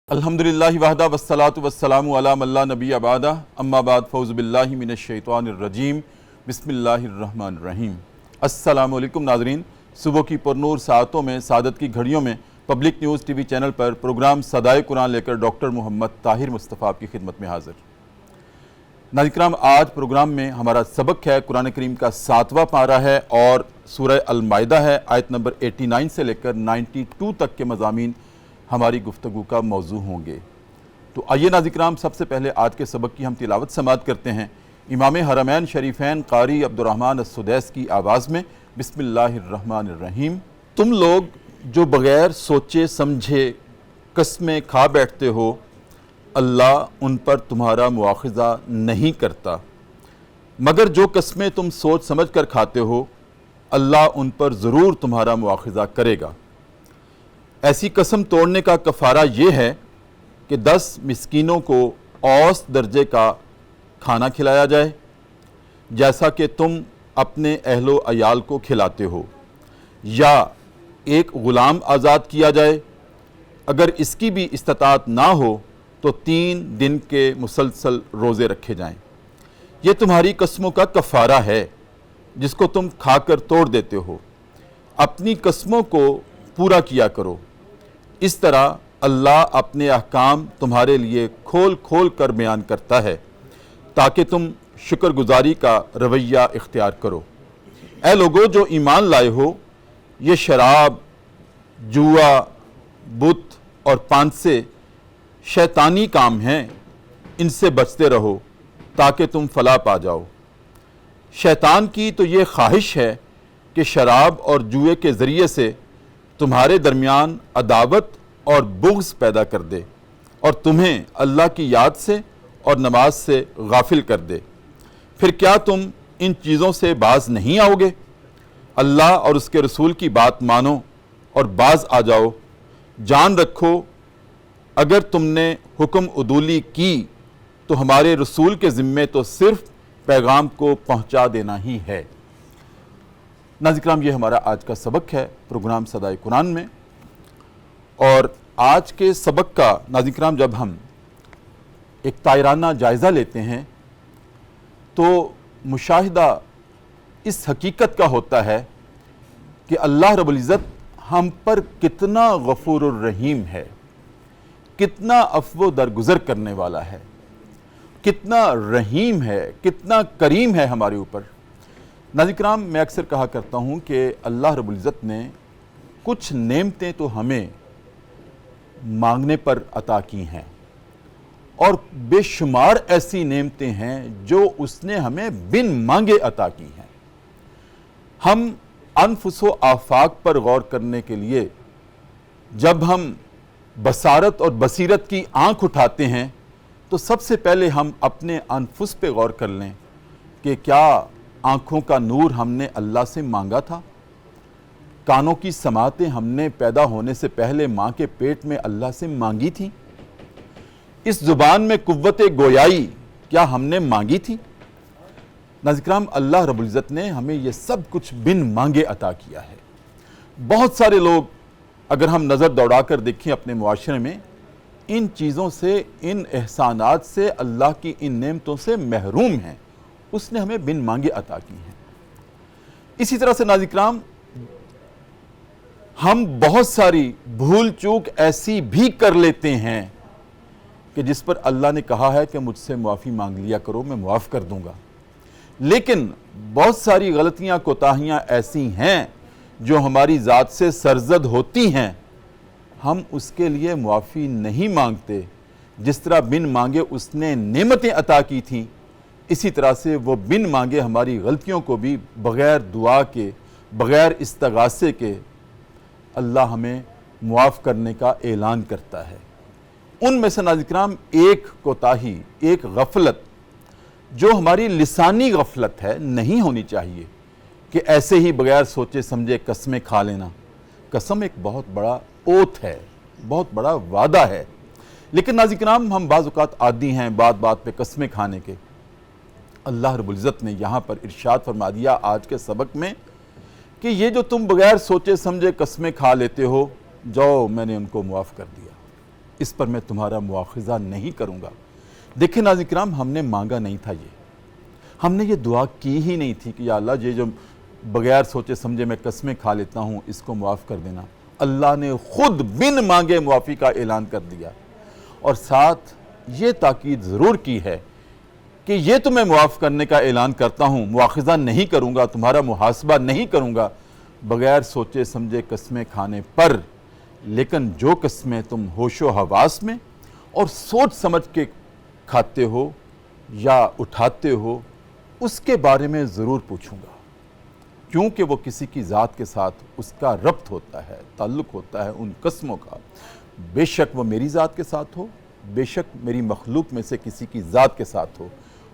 الحمدللہ وحدہ والصلاۃ والسلام علی من لا نبی بعدہ اما بعد فاعوذ باللہ من الشیطان الرجیم بسم اللہ الرحمن الرحیم۔ السلام علیکم ناظرین، صبح کی پرنور ساعتوں میں سعادت کی گھڑیوں میں پبلک نیوز ٹی وی چینل پر پروگرام صدائے قرآن لے کر ڈاکٹر محمد طاہر مصطفیٰ آپ کی خدمت میں حاضر۔ ناظرین کرام، آج پروگرام میں ہمارا سبق ہے قرآن کریم کا 7واں پارہ ہے اور سورہ المائدہ ہے، آیت نمبر 89 سے لے کر 92 تک کے مضامین ہماری گفتگو کا موضوع ہوں گے۔ تو آئیے ناظرین کرام، سب سے پہلے آج کے سبق کی ہم تلاوت سماعت کرتے ہیں امام حرمین شریفین قاری عبدالرحمن السدیس کی آواز میں۔ بسم اللہ الرحمن الرحیم۔ تم لوگ جو بغیر سوچے سمجھے قسمیں کھا بیٹھتے ہو، اللہ ان پر تمہارا مواخذہ نہیں کرتا، مگر جو قسمیں تم سوچ سمجھ کر کھاتے ہو اللہ ان پر ضرور تمہارا مواخذہ کرے گا۔ ایسی قسم توڑنے کا کفارہ یہ ہے کہ 10 مسکینوں کو اوسط درجے کا کھانا کھلایا جائے، جیسا کہ تم اپنے اہل و عیال کو کھلاتے ہو، یا ایک غلام آزاد کیا جائے۔ اگر اس کی بھی استطاعت نہ ہو تو 3 دن کے مسلسل روزے رکھے جائیں۔ یہ تمہاری قسموں کا کفارہ ہے جس کو تم کھا کر توڑ دیتے ہو۔ اپنی قسموں کو پورا کیا کرو۔ اس طرح اللہ اپنے احکام تمہارے لیے کھول کھول کر بیان کرتا ہے تاکہ تم شکر گزاری کا رویہ اختیار کرو۔ اے لوگو جو ایمان لائے ہو، یہ شراب، جوا، بت اور پانسے شیطانی کام ہیں، ان سے بچتے رہو تاکہ تم فلاح پا جاؤ۔ شیطان کی تو یہ خواہش ہے کہ شراب اور جوئے کے ذریعے سے تمہارے درمیان عداوت اور بغض پیدا کر دے اور تمہیں اللہ کی یاد سے اور نماز سے غافل کر دے۔ پھر کیا تم ان چیزوں سے باز نہیں آؤ گے؟ اللہ اور اس کے رسول کی بات مانو اور باز آ جاؤ۔ جان رکھو اگر تم نے حکم عدولی کی تو ہمارے رسول کے ذمے تو صرف پیغام کو پہنچا دینا ہی ہے۔ ناظرین کرام، یہ ہمارا آج کا سبق ہے پروگرام صدائے قرآن میں، اور آج کے سبق کا ناظرین کرام جب ہم ایک طائرانہ جائزہ لیتے ہیں تو مشاہدہ اس حقیقت کا ہوتا ہے کہ اللہ رب العزت ہم پر کتنا غفور الرحیم ہے، کتنا عفو درگزر کرنے والا ہے، کتنا رحیم ہے، کتنا کریم ہے ہمارے اوپر۔ ناظرین کرام، میں اکثر کہا کرتا ہوں کہ اللہ رب العزت نے کچھ نعمتیں تو ہمیں مانگنے پر عطا کی ہیں، اور بے شمار ایسی نعمتیں ہیں جو اس نے ہمیں بن مانگے عطا کی ہیں۔ ہم انفس و آفاق پر غور کرنے کے لیے جب ہم بصارت اور بصیرت کی آنکھ اٹھاتے ہیں تو سب سے پہلے ہم اپنے انفس پہ غور کر لیں کہ کیا آنکھوں کا نور ہم نے اللہ سے مانگا تھا؟ کانوں کی سماعتیں ہم نے پیدا ہونے سے پہلے ماں کے پیٹ میں اللہ سے مانگی تھی؟ اس زبان میں قوت گویائی کیا ہم نے مانگی تھی؟ ناظرین کرام، اللہ رب العزت نے ہمیں یہ سب کچھ بن مانگے عطا کیا ہے۔ بہت سارے لوگ اگر ہم نظر دوڑا کر دیکھیں اپنے معاشرے میں، ان چیزوں سے، ان احسانات سے، اللہ کی ان نعمتوں سے محروم ہیں۔ اس نے ہمیں بن مانگے عطا کی ہیں۔ اسی طرح سے ناظرین کرام، ہم بہت ساری بھول چوک ایسی بھی کر لیتے ہیں کہ جس پر اللہ نے کہا ہے کہ مجھ سے معافی مانگ لیا کرو، میں معاف کر دوں گا، لیکن بہت ساری غلطیاں، کوتاہیاں ایسی ہیں جو ہماری ذات سے سرزد ہوتی ہیں، ہم اس کے لیے معافی نہیں مانگتے۔ جس طرح بن مانگے اس نے نعمتیں عطا کی تھیں، اسی طرح سے وہ بن مانگے ہماری غلطیوں کو بھی بغیر دعا کے، بغیر استغاثے کے اللہ ہمیں معاف کرنے کا اعلان کرتا ہے۔ ان میں سے ناظرین کرام ایک کوتاہی، ایک غفلت جو ہماری لسانی غفلت ہے، نہیں ہونی چاہیے کہ ایسے ہی بغیر سوچے سمجھے قسمیں کھا لینا۔ قسم ایک بہت بڑا اوتھ ہے، بہت بڑا وعدہ ہے، لیکن ناظرین کرام ہم بعض اوقات عادی ہیں بات بات پہ قسمیں کھانے کے۔ اللہ رب العزت نے یہاں پر ارشاد فرما دیا آج کے سبق میں کہ یہ جو تم بغیر سوچے سمجھے قسمیں کھا لیتے ہو، جاؤ میں نے ان کو معاف کر دیا۔ اس پر میں تمہارا مواخذہ نہیں کروں گا۔ دیکھیں ناظرین کرام، ہم نے مانگا نہیں تھا ہم نے یہ دعا کی ہی نہیں تھی کہ یا اللہ یہ جو بغیر سوچے سمجھے میں قسمیں کھا لیتا ہوں اس کو معاف کر دینا۔ اللہ نے خود بن مانگے معافی کا اعلان کر دیا، اور ساتھ یہ تاکید ضرور کی ہے کہ یہ تمہیں معاف کرنے کا اعلان کرتا ہوں، مواخذہ نہیں کروں گا، تمہارا محاسبہ نہیں کروں گا بغیر سوچے سمجھے قسمیں کھانے پر، لیکن جو قسمیں تم ہوش و حواس میں اور سوچ سمجھ کے کھاتے ہو یا اٹھاتے ہو اس کے بارے میں ضرور پوچھوں گا، کیونکہ وہ کسی کی ذات کے ساتھ اس کا ربط ہوتا ہے، تعلق ہوتا ہے ان قسموں کا، بے شک وہ میری ذات کے ساتھ ہو، بے شک میری مخلوق میں سے کسی کی ذات کے ساتھ ہو،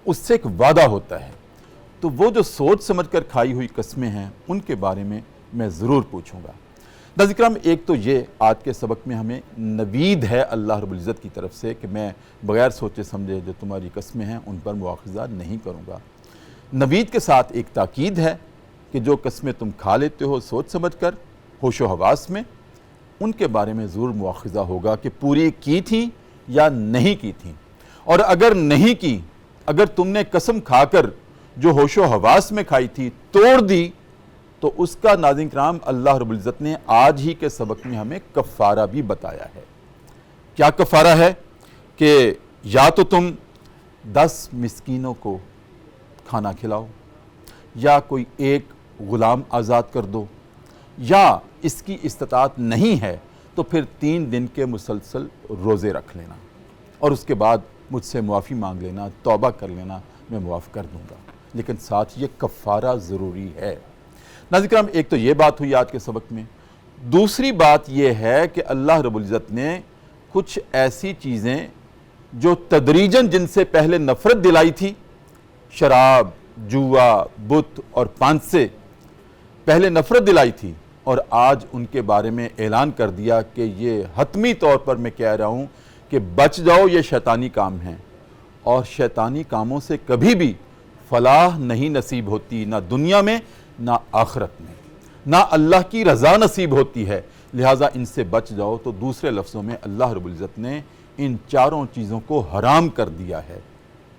اس سے ایک وعدہ ہوتا ہے۔ تو وہ جو سوچ سمجھ کر کھائی ہوئی قسمیں ہیں ان کے بارے میں ضرور پوچھوں گا۔ ناظرین کرام، ایک تو یہ آج کے سبق میں ہمیں نوید ہے اللہ رب العزت کی طرف سے کہ میں بغیر سوچے سمجھے جو تمہاری قسمیں ہیں ان پر مواخذہ نہیں کروں گا۔ نوید کے ساتھ ایک تاکید ہے کہ جو قسمیں تم کھا لیتے ہو سوچ سمجھ کر ہوش و حواس میں، ان کے بارے میں ضرور مواخذہ ہوگا کہ پوری کی تھیں یا نہیں کی تھیں، اور اگر نہیں کی، اگر تم نے قسم کھا کر جو ہوش و حواس میں کھائی تھی توڑ دی، تو اس کا ناظرین کرام اللہ رب العزت نے آج ہی کے سبق میں ہمیں کفارہ بھی بتایا ہے۔ کیا کفارہ ہے؟ کہ یا تو تم 10 مسکینوں کو کھانا کھلاؤ، یا کوئی ایک غلام آزاد کر دو، یا اس کی استطاعت نہیں ہے تو پھر 3 دن کے مسلسل روزے رکھ لینا، اور اس کے بعد مجھ سے معافی مانگ لینا، توبہ کر لینا، میں معاف کر دوں گا، لیکن ساتھ یہ کفارہ ضروری ہے۔ ناظرین کرام، ایک تو یہ بات ہوئی آج کے سبق میں۔ دوسری بات یہ ہے کہ اللہ رب العزت نے کچھ ایسی چیزیں جو تدریجاً جن سے پہلے نفرت دلائی تھی، شراب، جوا، بت اور پان سے پہلے نفرت دلائی تھی، اور آج ان کے بارے میں اعلان کر دیا کہ یہ حتمی طور پر میں کہہ رہا ہوں کہ بچ جاؤ، یہ شیطانی کام ہیں، اور شیطانی کاموں سے کبھی بھی فلاح نہیں نصیب ہوتی، نہ دنیا میں نہ آخرت میں، نہ اللہ کی رضا نصیب ہوتی ہے، لہٰذا ان سے بچ جاؤ۔ تو دوسرے لفظوں میں اللہ رب العزت نے ان چاروں چیزوں کو حرام کر دیا ہے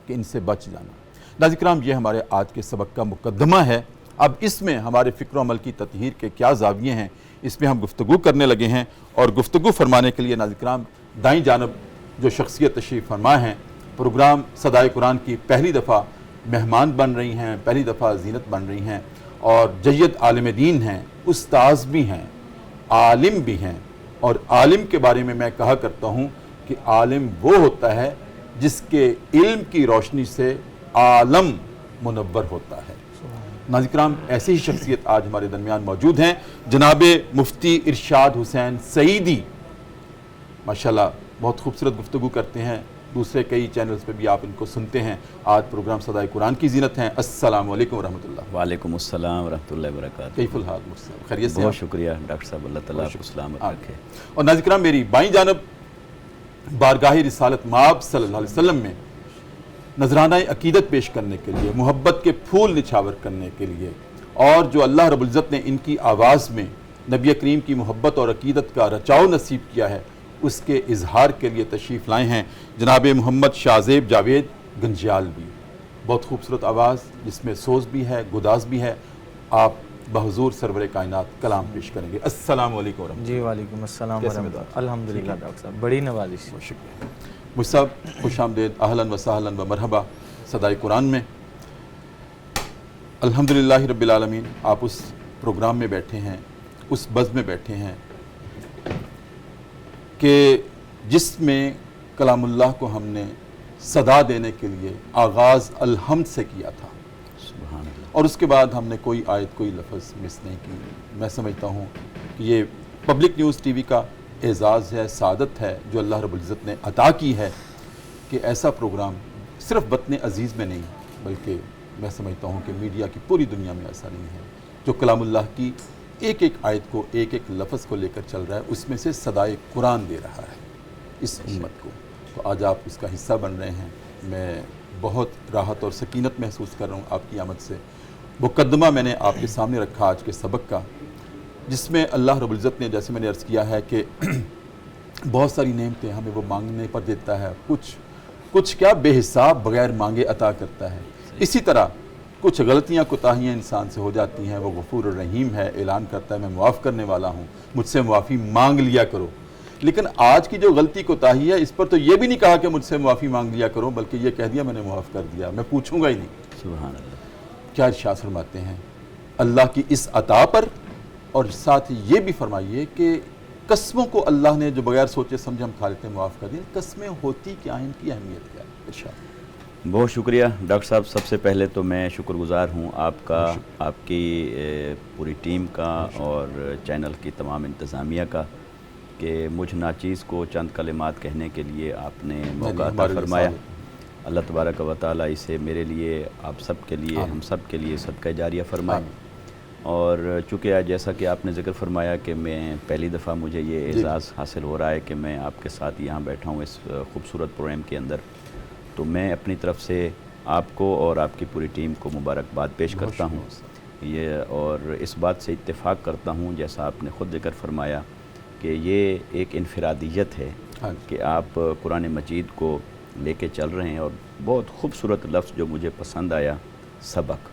کہ ان سے بچ جانا۔ ناظرین کرام، یہ ہمارے آج کے سبق کا مقدمہ ہے۔ اب اس میں ہمارے فکر و عمل کی تطہیر کے کیا زاویے ہیں، اس میں ہم گفتگو کرنے لگے ہیں، اور گفتگو فرمانے کے لیے ناظرین کرام دائیں جانب جو شخصیت تشریف فرما ہیں، پروگرام صدائے قرآن کی پہلی دفعہ مہمان بن رہی ہیں، پہلی دفعہ زینت بن رہی ہیں، اور جید عالم دین ہیں، استاذ بھی ہیں، عالم بھی ہیں، اور عالم کے بارے میں کہا کرتا ہوں کہ عالم وہ ہوتا ہے جس کے علم کی روشنی سے عالم منور ہوتا ہے۔ ناظرین کرام، ایسی ہی شخصیت آج ہمارے درمیان موجود ہیں، جناب مفتی ارشاد حسین سعیدی، ماشاءاللہ بہت خوبصورت گفتگو کرتے ہیں، دوسرے کئی چینلز پہ بھی آپ ان کو سنتے ہیں۔ آج پروگرام صدائے قرآن کی زینت ہیں۔ السلام علیکم ورحمۃ اللہ۔ وعلیکم السلام ورحمۃ اللہ وبرکاتہ۔ کیف الحال مرسل؟ خیریت سے؟ بہت شکریہ ڈاکٹر صاحب، اللہ تعالیٰ آپ کو سلامت رکھے۔ اور ناظرین کرام، میری بائیں جانب بارگاہ رسالت مآب صلی اللہ علیہ وسلم میں نذرانہ عقیدت پیش کرنے کے لیے، محبت کے پھول نچھاور کرنے کے لیے، اور جو اللہ رب العزت نے ان کی آواز میں نبی کریم کی محبت اور عقیدت کا رچاؤ نصیب کیا ہے، اس کے اظہار کے لیے تشریف لائے ہیں جناب محمد شاہزیب جاوید گنجیال بھی۔ بہت خوبصورت آواز جس میں سوز بھی ہے، گداز بھی ہے۔ آپ بحضور سرور کائنات کلام پیش کریں گے۔ السلام علیکم ورحمۃ اللہ۔ جی وعلیکم السلام ورحمۃ اللہ۔ الحمدللہ ڈاکٹر صاحب، بڑی نوازش۔ شکریہ مجھ صاحب، خوش آمدید، اہلاً و سہلاً و مرحبا صدائے قرآن میں۔ الحمدللہ رب العالمین، آپ اس پروگرام میں بیٹھے ہیں، اس بز میں بیٹھے ہیں کہ جس میں کلام اللہ کو ہم نے صدا دینے کے لیے آغاز الحمد سے کیا تھا، سبحان اللہ، اور اس کے بعد ہم نے کوئی آیت کوئی لفظ مس نہیں کی۔ میں سمجھتا ہوں کہ یہ پبلک نیوز ٹی وی کا اعزاز ہے، سعادت ہے جو اللہ رب العزت نے عطا کی ہے کہ ایسا پروگرام صرف وطن عزیز میں نہیں بلکہ میں سمجھتا ہوں کہ میڈیا کی پوری دنیا میں ایسا نہیں ہے جو کلام اللہ کی ایک ایک آیت کو، ایک ایک لفظ کو لے کر چل رہا ہے، اس میں سے صدائے قرآن دے رہا ہے اس امت کو۔ تو آج آپ اس کا حصہ بن رہے ہیں، میں بہت راحت اور سکینت محسوس کر رہا ہوں آپ کی آمد سے۔ مقدمہ میں نے آپ کے سامنے رکھا آج کے سبق کا، جس میں اللہ رب العزت نے، جیسے میں نے عرض کیا ہے کہ بہت ساری نعمتیں ہمیں وہ مانگنے پر دیتا ہے، کچھ کیا بے حساب بغیر مانگے عطا کرتا ہے۔ اسی طرح کچھ غلطیاں کوتاہیاں انسان سے ہو جاتی ہیں، وہ غفور الرحیم ہے، اعلان کرتا ہے میں معاف کرنے والا ہوں، مجھ سے معافی مانگ لیا کرو۔ لیکن آج کی جو غلطی کوتاہی ہے اس پر تو یہ بھی نہیں کہا کہ مجھ سے معافی مانگ لیا کرو، بلکہ یہ کہہ دیا میں نے معاف کر دیا، میں پوچھوں گا ہی نہیں۔ سبحان اللہ۔ کیا ارشاد فرماتے ہیں اللہ کی اس عطا پر، اور ساتھ یہ بھی فرمائیے کہ قسموں کو اللہ نے جو بغیر سوچے سمجھے ہم کھا لیتے ہیں معاف کر دیں، قسمیں ہوتی کیا ہیں، ان کی اہمیت کیا ہے؟ ارشاد۔ بہت شکریہ ڈاکٹر صاحب، سب سے پہلے تو میں شکر گزار ہوں آپ کا، آپ کی پوری ٹیم کا اور چینل کی تمام انتظامیہ کا کہ مجھ ناچیز کو چند کلمات کہنے کے لیے آپ نے موقع عطا فرمایا۔ اللہ تبارک و تعالیٰ اسے میرے لیے، آپ سب کے لیے، ہم سب کے لیے صدقہ جاریہ فرمائے۔ اور چونکہ جیسا کہ آپ نے ذکر فرمایا کہ میں پہلی دفعہ مجھے یہ اعزاز حاصل ہو رہا ہے کہ میں آپ کے ساتھ یہاں بیٹھا ہوں اس خوبصورت پروگرام کے اندر، تو میں اپنی طرف سے آپ کو اور آپ کی پوری ٹیم کو مبارکباد پیش کرتا ہوں یہ، اور اس بات سے اتفاق کرتا ہوں جیسا آپ نے خود ذکر فرمایا کہ یہ ایک انفرادیت ہے کہ آپ قرآن مجید کو لے کے چل رہے ہیں۔ اور بہت خوبصورت لفظ جو مجھے پسند آیا، سبق،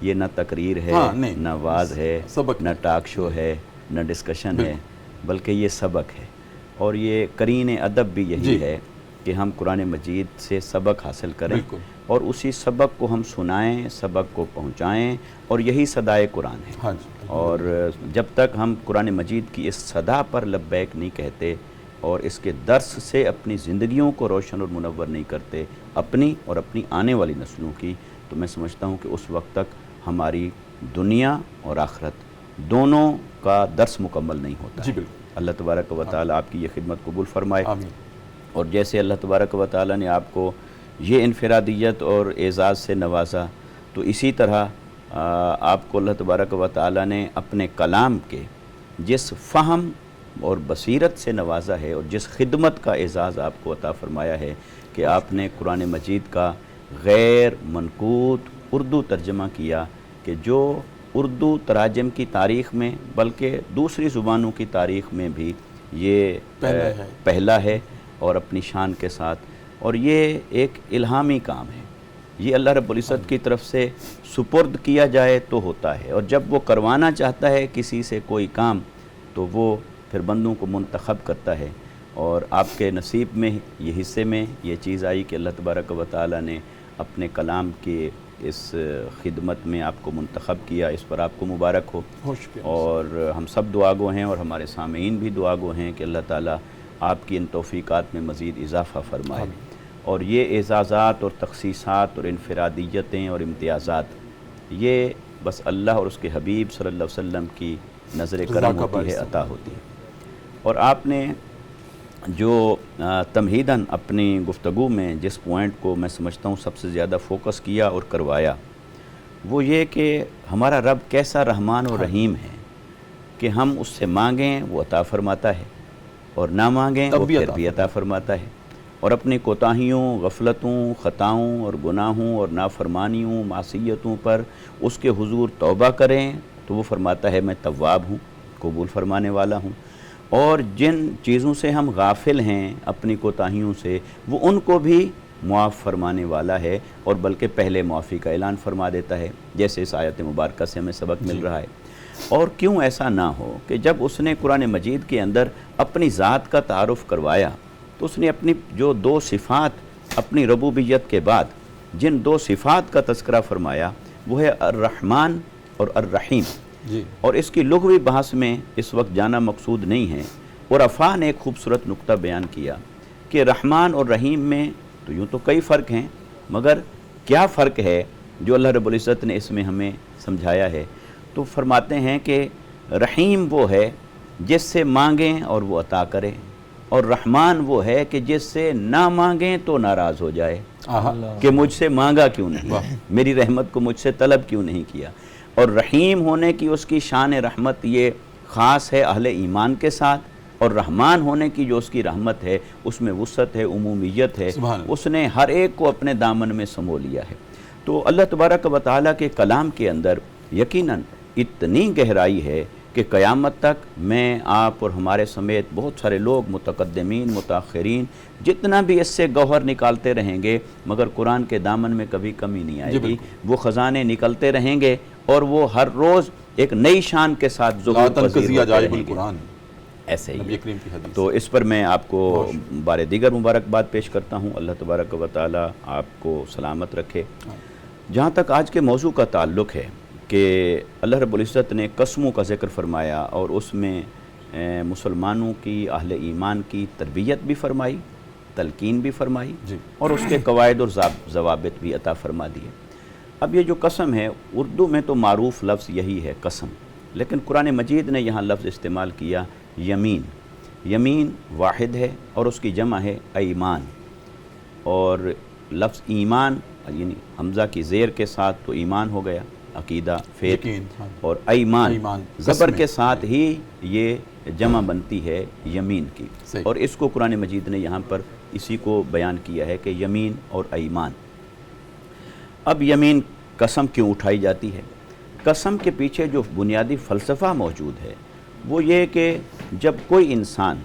یہ نہ تقریر ہے، نہ واز ہے، نہ ٹاک شو ہے، نہ ڈسکشن ہے، بلکہ یہ سبق ہے۔ اور یہ قرین ادب بھی یہی ہے کہ ہم قرآن مجید سے سبق حاصل کریں اور اسی سبق کو ہم سنائیں، سبق کو پہنچائیں، اور یہی صدائے قرآن ہے۔ اور جب تک ہم قرآن مجید کی اس صدا پر لبیک نہیں کہتے اور اس کے درس سے اپنی زندگیوں کو روشن اور منور نہیں کرتے، اپنی اور اپنی آنے والی نسلوں کی، تو میں سمجھتا ہوں کہ اس وقت تک ہماری دنیا اور آخرت دونوں کا درس مکمل نہیں ہوتا ہے۔ اللہ تبارک و تعالیٰ آپ کی یہ خدمت قبول فرمائے۔ اور جیسے اللہ تبارک و تعالیٰ نے آپ کو یہ انفرادیت اور اعزاز سے نوازا، تو اسی طرح آپ کو اللہ تبارک و تعالیٰ نے اپنے کلام کے جس فہم اور بصیرت سے نوازا ہے اور جس خدمت کا اعزاز آپ کو عطا فرمایا ہے کہ آپ نے قرآن مجید کا غیر منقوط اردو ترجمہ کیا، کہ جو اردو تراجم کی تاریخ میں بلکہ دوسری زبانوں کی تاریخ میں بھی یہ پہلا ہے اور اپنی شان کے ساتھ، اور یہ ایک الہامی کام ہے، یہ اللہ رب العزت کی طرف سے سپرد کیا جائے تو ہوتا ہے، اور جب وہ کروانا چاہتا ہے کسی سے کوئی کام تو وہ پھر بندوں کو منتخب کرتا ہے۔ اور آپ کے نصیب میں یہ حصے میں یہ چیز آئی کہ اللہ تبارک و تعالیٰ نے اپنے کلام کے اس خدمت میں آپ کو منتخب کیا، اس پر آپ کو مبارک ہو۔ اور ہم سب دعا گو ہیں اور ہمارے سامعین بھی دعا گو ہیں کہ اللہ تعالیٰ آپ کی ان توفیقات میں مزید اضافہ فرمائے، اور یہ اعزازات اور تخصیصات اور انفرادیتیں اور امتیازات یہ بس اللہ اور اس کے حبیب صلی اللہ علیہ وسلم کی نظر کرم ہوتی ہے، عطا ہوتی ہے۔ اور آپ نے جو تمہیداً اپنی گفتگو میں جس پوائنٹ کو میں سمجھتا ہوں سب سے زیادہ فوکس کیا اور کروایا، وہ یہ کہ ہمارا رب کیسا رحمان و رحیم ہے کہ ہم اس سے مانگیں وہ عطا فرماتا ہے، اور نہ مانگیں وہ پھر بھی عطا فرماتا ہے۔ اور اپنی کوتاہیوں، غفلتوں، خطاؤں اور گناہوں اور نافرمانیوں، معصیتوں پر اس کے حضور توبہ کریں تو وہ فرماتا ہے میں تواب ہوں، قبول فرمانے والا ہوں۔ اور جن چیزوں سے ہم غافل ہیں اپنی کوتاہیوں سے، وہ ان کو بھی معاف فرمانے والا ہے، اور بلکہ پہلے معافی کا اعلان فرما دیتا ہے، جیسے اس آیت مبارکہ سے ہمیں سبق مل رہا ہے۔ اور کیوں ایسا نہ ہو کہ جب اس نے قرآن مجید کے اندر اپنی ذات کا تعارف کروایا تو اس نے اپنی جو دو صفات اپنی ربوبیت کے بعد جن دو صفات کا تذکرہ فرمایا وہ ہے الرحمن اور الرحیم۔ اور اس کی لغوی بحث میں اس وقت جانا مقصود نہیں ہے، اور عفا نے ایک خوبصورت نقطہ بیان کیا کہ رحمان اور رحیم میں تو یوں تو کئی فرق ہیں، مگر کیا فرق ہے جو اللہ رب العزت نے اس میں ہمیں سمجھایا ہے؟ تو فرماتے ہیں کہ رحیم وہ ہے جس سے مانگیں اور وہ عطا کرے، اور رحمان وہ ہے کہ جس سے نہ مانگیں تو ناراض ہو جائے کہ مجھ سے مانگا کیوں نہیں، میری رحمت کو مجھ سے طلب کیوں نہیں کیا۔ اور رحیم ہونے کی اس کی شان رحمت یہ خاص ہے اہل ایمان کے ساتھ، اور رحمان ہونے کی جو اس کی رحمت ہے اس میں وسعت ہے، عمومیت ہے، اس نے ہر ایک کو اپنے دامن میں سمو لیا ہے۔ تو اللہ تبارک و تعالیٰ کے کلام کے اندر یقیناً اتنی گہرائی ہے کہ قیامت تک میں آپ اور ہمارے سمیت بہت سارے لوگ متقدمین متاخرین جتنا بھی اس سے گوہر نکالتے رہیں گے مگر قرآن کے دامن میں کبھی کمی نہیں آئے گی، وہ خزانے نکلتے رہیں گے اور وہ ہر روز ایک نئی شان کے ساتھ ظہور پذیر ہوتے رہیں گے۔ ایسے ہی تو اس پر میں آپ کو بار دیگر مبارکباد پیش کرتا ہوں۔ اللہ تبارک و تعالی آپ کو سلامت رکھے۔ جہاں تک آج کے موضوع کا تعلق ہے کہ اللہ رب العزت نے قسموں کا ذکر فرمایا اور اس میں مسلمانوں کی اہل ایمان کی تربیت بھی فرمائی، تلقین بھی فرمائی اور اس کے قواعد اور ضوابط بھی عطا فرما دیے۔ اب یہ جو قسم ہے اردو میں تو معروف لفظ یہی ہے قسم، لیکن قرآن مجید نے یہاں لفظ استعمال کیا یمین۔ یمین واحد ہے اور اس کی جمع ہے ایمان، اور لفظ ایمان یعنی حمزہ کی زیر کے ساتھ تو ایمان ہو گیا، عقیدہ فیت، اور ایمان زبر کے ساتھ ہی یہ جمع بنتی ہے یمین کی، اور اس کو قرآن مجید نے یہاں پر اسی کو بیان کیا ہے کہ یمین اور ایمان۔ اب یمین قسم کیوں اٹھائی جاتی ہے؟ قسم کے پیچھے جو بنیادی فلسفہ موجود ہے وہ یہ کہ جب کوئی انسان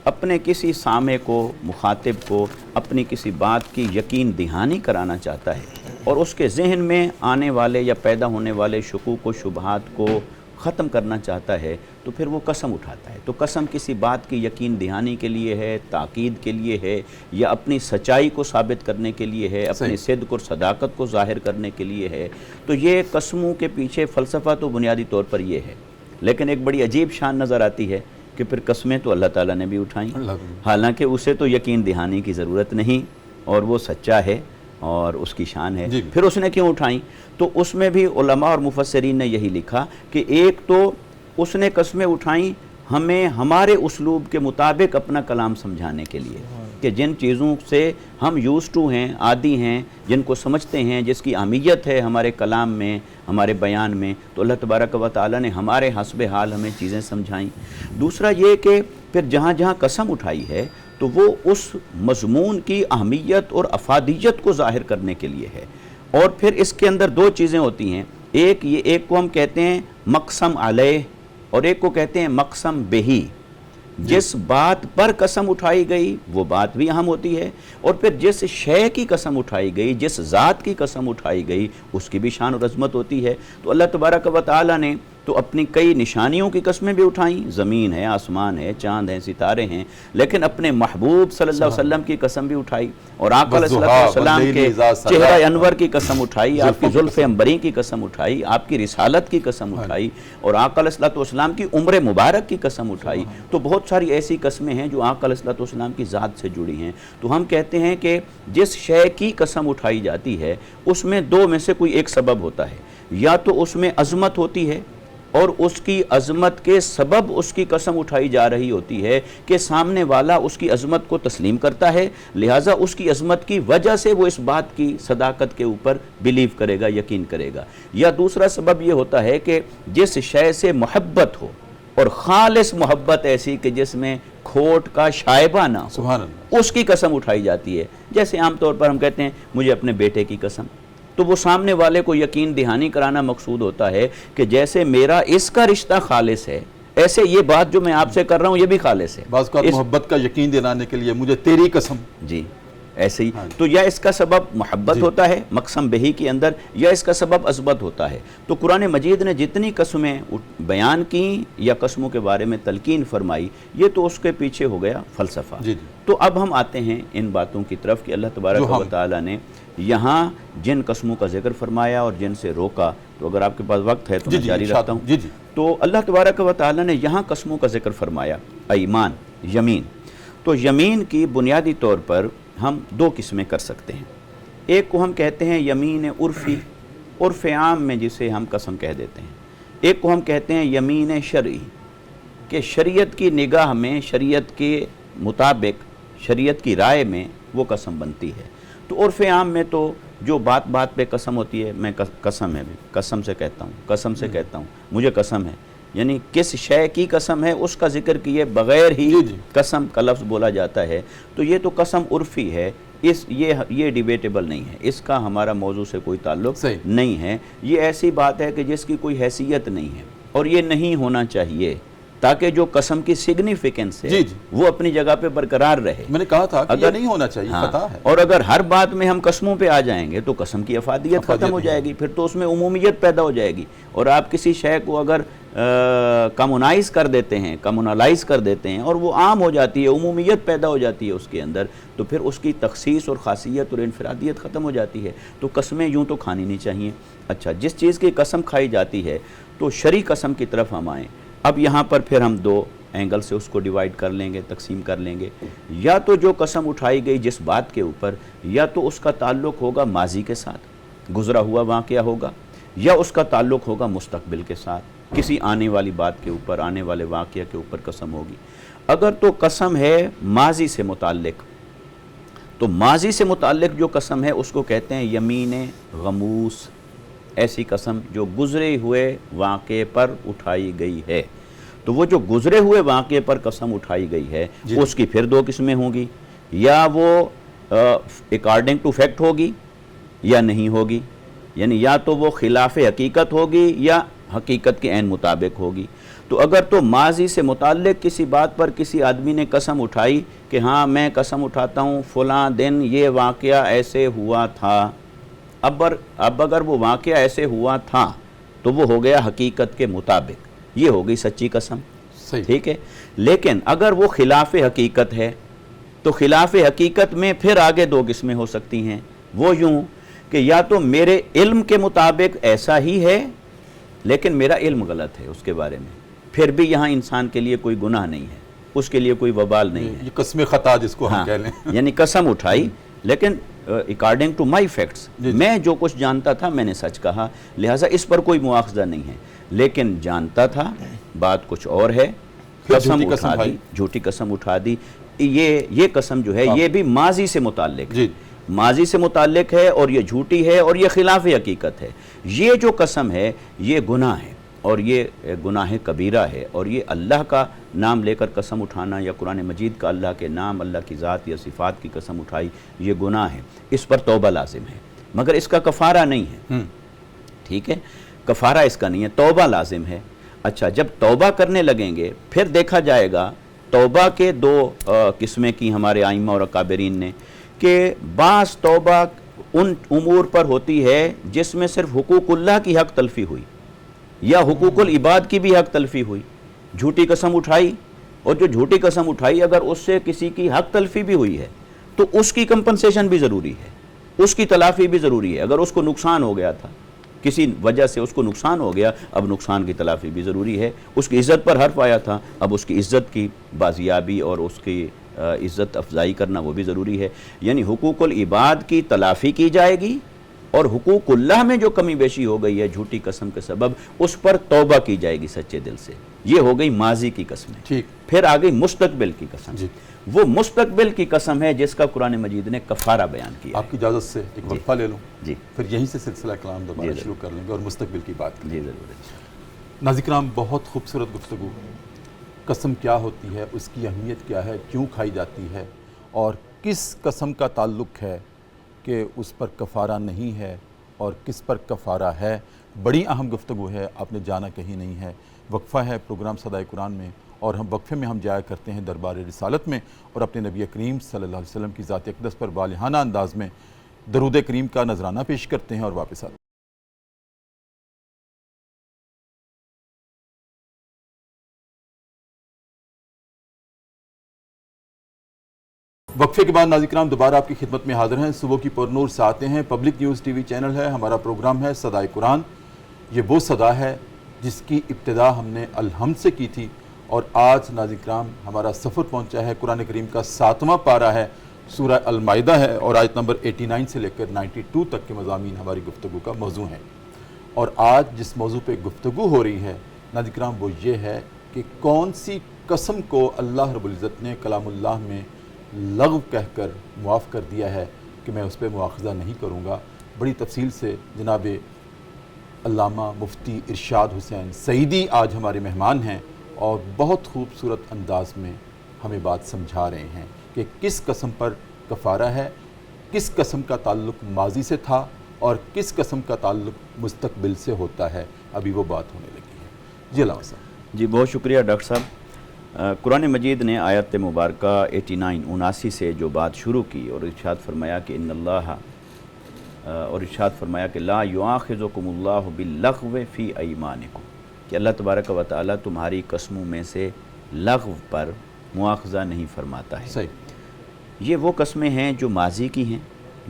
اپنے کسی سامع کو، مخاطب کو اپنی کسی بات کی یقین دہانی کرانا چاہتا ہے اور اس کے ذہن میں آنے والے یا پیدا ہونے والے شکوک و شبہات کو ختم کرنا چاہتا ہے تو پھر وہ قسم اٹھاتا ہے۔ تو قسم کسی بات کی یقین دہانی کے لیے ہے، تاکید کے لیے ہے، یا اپنی سچائی کو ثابت کرنے کے لیے ہے، اپنی صدق اور صداقت کو ظاہر کرنے کے لیے ہے۔ تو یہ قسموں کے پیچھے فلسفہ تو بنیادی طور پر یہ ہے، لیکن ایک بڑی عجیب شان نظر آتی ہے کہ پھر قسمیں تو اللہ تعالیٰ نے بھی اٹھائیں، حالانکہ اسے تو یقین دہانی کی ضرورت نہیں اور وہ سچا ہے اور اس کی شان ہے، پھر اس نے کیوں اٹھائیں؟ تو اس میں بھی علماء اور مفسرین نے یہی لکھا کہ ایک تو اس نے قسمیں اٹھائیں ہمیں ہمارے اسلوب کے مطابق اپنا کلام سمجھانے کے لیے، کہ جن چیزوں سے ہم یوز ٹو ہیں، عادی ہیں، جن کو سمجھتے ہیں، جس کی اہمیت ہے ہمارے کلام میں، ہمارے بیان میں، تو اللہ تبارک و تعالیٰ نے ہمارے حسب حال ہمیں چیزیں سمجھائیں۔ دوسرا یہ کہ پھر جہاں جہاں قسم اٹھائی ہے تو وہ اس مضمون کی اہمیت اور افادیت کو ظاہر کرنے کے لیے ہے، اور پھر اس کے اندر دو چیزیں ہوتی ہیں، ایک کو ہم کہتے ہیں مقسم علیہ اور ایک کو کہتے ہیں مقسم بہی۔ جس بات پر قسم اٹھائی گئی وہ بات بھی اہم ہوتی ہے، اور پھر جس شے کی قسم اٹھائی گئی، جس ذات کی قسم اٹھائی گئی اس کی بھی شان اور عظمت ہوتی ہے۔ تو اللہ تبارک و تعالیٰ نے تو اپنی کئی نشانیوں کی قسمیں بھی اٹھائیں، زمین ہے، آسمان ہے، چاند ہیں، ستارے ہیں، لیکن اپنے محبوب صلی اللہ علیہ وسلم کی قسم بھی اٹھائی، اور آقا علیہ السلام کے چہرہ انور کی قسم اٹھائی، آپ کی زلف عنبری کی قسم اٹھائی، آپ کی رسالت کی قسم اٹھائی، اور آقا علیہ السلام کی عمر مبارک کی قسم اٹھائی۔ تو بہت ساری ایسی قسمیں ہیں جو آقا علیہ السلام کی ذات سے جڑی ہیں۔ تو ہم کہتے ہیں کہ جس شے کی قسم اٹھائی جاتی ہے اس میں دو میں سے کوئی ایک سبب ہوتا ہے، یا تو اس میں عظمت ہوتی ہے اور اس کی عظمت کے سبب اس کی قسم اٹھائی جا رہی ہوتی ہے کہ سامنے والا اس کی عظمت کو تسلیم کرتا ہے، لہٰذا اس کی عظمت کی وجہ سے وہ اس بات کی صداقت کے اوپر بلیو کرے گا، یقین کرے گا۔ یا دوسرا سبب یہ ہوتا ہے کہ جس شے سے محبت ہو اور خالص محبت ایسی کہ جس میں کھوٹ کا شائبہ نہ ہو، اس کی قسم اٹھائی جاتی ہے۔ جیسے عام طور پر ہم کہتے ہیں مجھے اپنے بیٹے کی قسم، تو وہ سامنے والے کو یقین دہانی کرانا مقصود ہوتا ہے کہ جیسے میرا اس کا رشتہ خالص ہے، ایسے یہ بات جو میں آپ سے کر رہا ہوں یہ بھی خالص ہے۔ بعض کا محبت کا یقین دلانے کے لیے مجھے تیری قسم، جی ایسے ہی تو یا اس کا سبب محبت ہوتا ہے مقسم بہی کے اندر، یا اس کا سبب عظمت ہوتا ہے۔ تو قرآن مجید نے جتنی قسمیں بیان کی یا قسموں کے بارے میں تلقین فرمائی، یہ تو اس کے پیچھے ہو گیا فلسفہ۔ تو اب ہم آتے ہیں ان باتوں کی طرف کہ اللہ تبارک و تعالیٰ نے یہاں جن قسموں کا ذکر فرمایا اور جن سے روکا۔ تو اگر آپ کے پاس وقت ہے تو میں جاری رکھتا ہوں۔ تو اللہ تبارک و تعالیٰ نے یہاں قسموں کا ذکر فرمایا، ایمان، یمین۔ تو یمین کی بنیادی طور پر ہم دو قسمیں کر سکتے ہیں۔ ایک کو ہم کہتے ہیں یمین عرفی، عرف عام میں جسے ہم قسم کہہ دیتے ہیں۔ ایک کو ہم کہتے ہیں یمین شرعی، کہ شریعت کی نگاہ میں، شریعت کے مطابق، شریعت کی رائے میں وہ قسم بنتی ہے۔ تو عرف عام میں تو جو بات بات پہ قسم ہوتی ہے، میں قسم ہے، قسم سے کہتا ہوں، قسم سے کہتا ہوں، مجھے قسم ہے، یعنی کس شے کی قسم ہے اس کا ذکر کیے بغیر ہی قسم کا لفظ بولا جاتا ہے۔ تو یہ تو قسم عرفی ہے، یہ ڈیبیٹیبل نہیں ہے، اس کا ہمارا موضوع سے کوئی تعلق نہیں ہے۔ یہ ایسی بات ہے کہ جس کی کوئی حیثیت نہیں ہے اور یہ نہیں ہونا چاہیے تاکہ جو قسم کی سگنیفیکنس ہے جی جی وہ اپنی جگہ پہ برقرار رہے. میں نے کہا تھا کہ یہ نہیں ہونا چاہیے، ہاں، پتہ ہے. اور اگر ہر بات میں ہم قسموں پہ آ جائیں گے تو قسم کی افادیت ختم ہو جائے گی، پھر تو اس میں عمومیت پیدا ہو جائے گی. اور آپ کسی شے کو اگر کمونائز کر دیتے ہیں، کمونالائز کر دیتے ہیں اور وہ عام ہو جاتی ہے، عمومیت پیدا ہو جاتی ہے اس کے اندر، تو پھر اس کی تخصیص اور خاصیت اور انفرادیت ختم ہو جاتی ہے. تو قسمیں یوں تو کھانی نہیں چاہیے. اچھا، جس چیز کی قسم کھائی جاتی ہے تو شرعی قسم کی طرف ہم آئیں. اب یہاں پر پھر ہم دو اینگل سے اس کو ڈیوائیڈ کر لیں گے، تقسیم کر لیں گے. یا تو جو قسم اٹھائی گئی جس بات کے اوپر، یا تو اس کا تعلق ہوگا ماضی کے ساتھ، گزرا ہوا واقعہ ہوگا، یا اس کا تعلق ہوگا مستقبل کے ساتھ، کسی آنے والی بات کے اوپر، آنے والے واقعہ کے اوپر قسم ہوگی. اگر تو قسم ہے ماضی سے متعلق، تو ماضی سے متعلق جو قسم ہے اس کو کہتے ہیں یمین غموس. ایسی قسم جو گزرے ہوئے واقعے پر اٹھائی گئی ہے. تو وہ جو گزرے ہوئے واقعے پر قسم اٹھائی گئی ہے اس کی پھر دو قسمیں ہوں گی، یا وہ اکارڈنگ ٹو فیکٹ ہوگی یا نہیں ہوگی، یعنی یا تو وہ خلاف حقیقت ہوگی یا حقیقت کے عین مطابق ہوگی. تو اگر تو ماضی سے متعلق کسی بات پر کسی آدمی نے قسم اٹھائی کہ ہاں میں قسم اٹھاتا ہوں فلاں دن یہ واقعہ ایسے ہوا تھا، اب اگر وہ واقعہ ایسے ہوا تھا تو وہ ہو گیا حقیقت کے مطابق، یہ ہو گئی سچی قسم. ٹھیک ہے. لیکن اگر وہ خلاف حقیقت ہے تو خلاف حقیقت میں پھر آگے دو قسمیں ہو سکتی ہیں. وہ یوں کہ یا تو میرے علم کے مطابق ایسا ہی ہے لیکن میرا علم غلط ہے اس کے بارے میں، پھر بھی یہاں انسان کے لیے کوئی گناہ نہیں ہے، اس کے لیے کوئی وبال نہیں ہے. یہ قسم خطا جس کو ہم کہہ لیں، یعنی قسم اٹھائی لیکن اکارڈنگ ٹو مائی فیکٹس، میں جو کچھ جانتا تھا میں نے سچ کہا، لہٰذا اس پر کوئی مواخذہ نہیں ہے. لیکن جانتا تھا بات کچھ اور ہے، قسم اٹھا دی، جھوٹی قسم اٹھا دی. یہ قسم جو ہے یہ بھی ماضی سے متعلق ہے، ماضی سے متعلق ہے اور یہ جھوٹی ہے اور یہ خلاف حقیقت ہے. یہ جو قسم ہے یہ گناہ ہے اور یہ گناہ کبیرہ ہے. اور یہ اللہ کا نام لے کر قسم اٹھانا یا قرآن مجید کا اللہ کے نام، اللہ کی ذات یا صفات کی قسم اٹھائی، یہ گناہ ہے. اس پر توبہ لازم ہے مگر اس کا کفارہ نہیں ہے. ٹھیک ہے، کفارہ اس کا نہیں ہے، توبہ لازم ہے. اچھا، جب توبہ کرنے لگیں گے پھر دیکھا جائے گا توبہ کے دو قسمیں کی ہمارے ائمہ اور اکابرین نے، کہ بعض توبہ ان امور پر ہوتی ہے جس میں صرف حقوق اللہ کی حق تلفی ہوئی یا حقوق العباد کی بھی حق تلفی ہوئی. جھوٹی قسم اٹھائی، اور جو جھوٹی قسم اٹھائی اگر اس سے کسی کی حق تلفی بھی ہوئی ہے تو اس کی کمپنسیشن بھی ضروری ہے، اس کی تلافی بھی ضروری ہے. اگر اس کو نقصان ہو گیا تھا، کسی وجہ سے اس کو نقصان ہو گیا، اب نقصان کی تلافی بھی ضروری ہے. اس کی عزت پر حرف آیا تھا، اب اس کی عزت کی بازیابی اور اس کی عزت افزائی کرنا وہ بھی ضروری ہے. یعنی حقوق العباد کی تلافی کی جائے گی اور حقوق اللہ میں جو کمی بیشی ہو گئی ہے جھوٹی قسم کے سبب اس پر توبہ کی جائے گی سچے دل سے. یہ ہو گئی ماضی کی قسمیں. ٹھیک. پھر آ گئی مستقبل کی قسم. وہ مستقبل کی قسم ہے جس کا قرآن مجید نے کفارہ بیان کیا. آپ کی اجازت سے ایک وقفہ لے لوں، جی، پھر یہیں سے سلسلہ کلام دوبارہ شروع کر لیں گے اور مستقبل کی بات کریں گے. جی ضرور ہے. ناظرین کرام، بہت خوبصورت گفتگو. قسم کیا ہوتی ہے، اس کی اہمیت کیا ہے، کیوں کھائی جاتی ہے، اور کس قسم کا تعلق ہے کہ اس پر کفارہ نہیں ہے اور کس پر کفارہ ہے. بڑی اہم گفتگو ہے، آپ نے جانا کہیں نہیں ہے. وقفہ ہے پروگرام صدائے قرآن میں، اور ہم وقفے میں ہم جایا کرتے ہیں دربار رسالت میں اور اپنے نبی کریم صلی اللہ علیہ وسلم کی ذات اقدس پر والہانہ انداز میں درود کریم کا نذرانہ پیش کرتے ہیں اور واپس آتے ہیں. وقفے کے بعد ناظرین کرام دوبارہ آپ کی خدمت میں حاضر ہیں. صبح کی پرنور سے آتے ہیں. پبلک نیوز ٹی وی چینل ہے، ہمارا پروگرام ہے صدائے قرآن. یہ وہ صدا ہے جس کی ابتدا ہم نے الحمد سے کی تھی، اور آج ناظرین کرام ہمارا سفر پہنچا ہے قرآن کریم کا 7واں پارہ ہے، سورہ المائدہ ہے، اور آیت نمبر 89 سے لے کر 92 تک کے مضامین ہماری گفتگو کا موضوع ہیں. اور آج جس موضوع پہ گفتگو ہو رہی ہے ناظرین کرام وہ یہ ہے کہ کون سی قسم کو اللہ رب العزت نے کلام اللہ میں لغو کہہ کر معاف کر دیا ہے کہ میں اس پہ مواخذہ نہیں کروں گا. بڑی تفصیل سے جناب علامہ مفتی ارشاد حسین سعیدی آج ہمارے مہمان ہیں اور بہت خوبصورت انداز میں ہمیں بات سمجھا رہے ہیں کہ کس قسم پر کفارہ ہے، کس قسم کا تعلق ماضی سے تھا اور کس قسم کا تعلق مستقبل سے ہوتا ہے. ابھی وہ بات ہونے لگی ہے. جی علامہ صاحب. جی بہت شکریہ ڈاکٹر صاحب. قرآن مجید نے آیت مبارکہ 89 سے جو بات شروع کی اور ارشاد فرمایا کہ ان اللہ اور ارشاد فرمایا کہ لا یؤاخذکم اللہ باللغو فی ایمانکم، کہ اللہ تبارک و تعالیٰ تمہاری قسموں میں سے لغو پر مواخذہ نہیں فرماتا ہے. صحیح. یہ وہ قسمیں ہیں جو ماضی کی ہیں،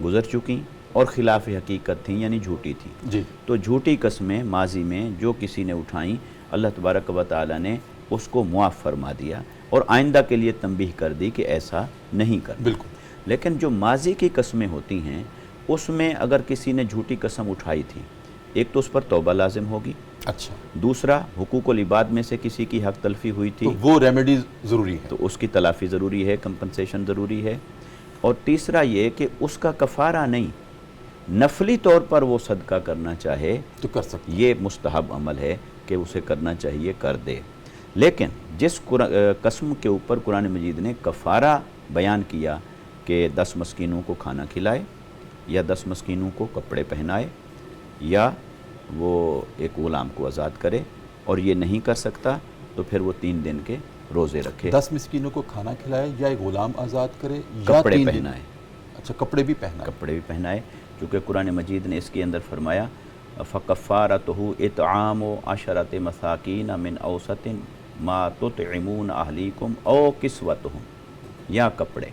گزر چکی اور خلاف حقیقت تھیں، یعنی جھوٹی تھیں. جی. تو جھوٹی قسمیں ماضی میں جو کسی نے اٹھائیں اللہ تبارک و تعالیٰ نے اس کو معاف فرما دیا اور آئندہ کے لیے تنبیہ کر دی کہ ایسا نہیں کرنا. بالکل. لیکن جو ماضی کی قسمیں ہوتی ہیں اس میں اگر کسی نے جھوٹی قسم اٹھائی تھی، ایک تو اس پر توبہ لازم ہوگی. اچھا. دوسرا حقوق العباد میں سے کسی کی حق تلفی ہوئی تھی تو وہ ریمیڈی ضروری ہے. تو اس کی تلافی ضروری ہے، کمپنسیشن ضروری ہے. اور تیسرا یہ کہ اس کا کفارہ نہیں، نفلی طور پر وہ صدقہ کرنا چاہے تو کر سکتے. یہ مستحب عمل ہے کہ اسے کرنا چاہیے، کر دے. لیکن جس قسم کے اوپر قرآن مجید نے کفارہ بیان کیا کہ 10 مسکینوں کو کھانا کھلائے یا 10 مسکینوں کو کپڑے پہنائے یا وہ ایک غلام کو آزاد کرے، اور یہ نہیں کر سکتا تو پھر وہ 3 دن کے روزے رکھے. 10 مسکینوں کو کھانا کھلائے یا ایک غلام آزاد کرے یا کپڑے 3 دن. پہنائے. اچھا، کپڑے بھی پہنائے. کپڑے بھی پہنائے، کیونکہ قرآن مجید نے اس کے اندر فرمایا فَكَفَّارَتُهُ اِطْعَامُ عَشَرَةِ مَسَاكِينَ مِنْ أَوْسَطٍ مَا تُطْعِمُونَ أَهْلِيكُمْ أَوْ كِسْوَتُهُمْ، یا کپڑے،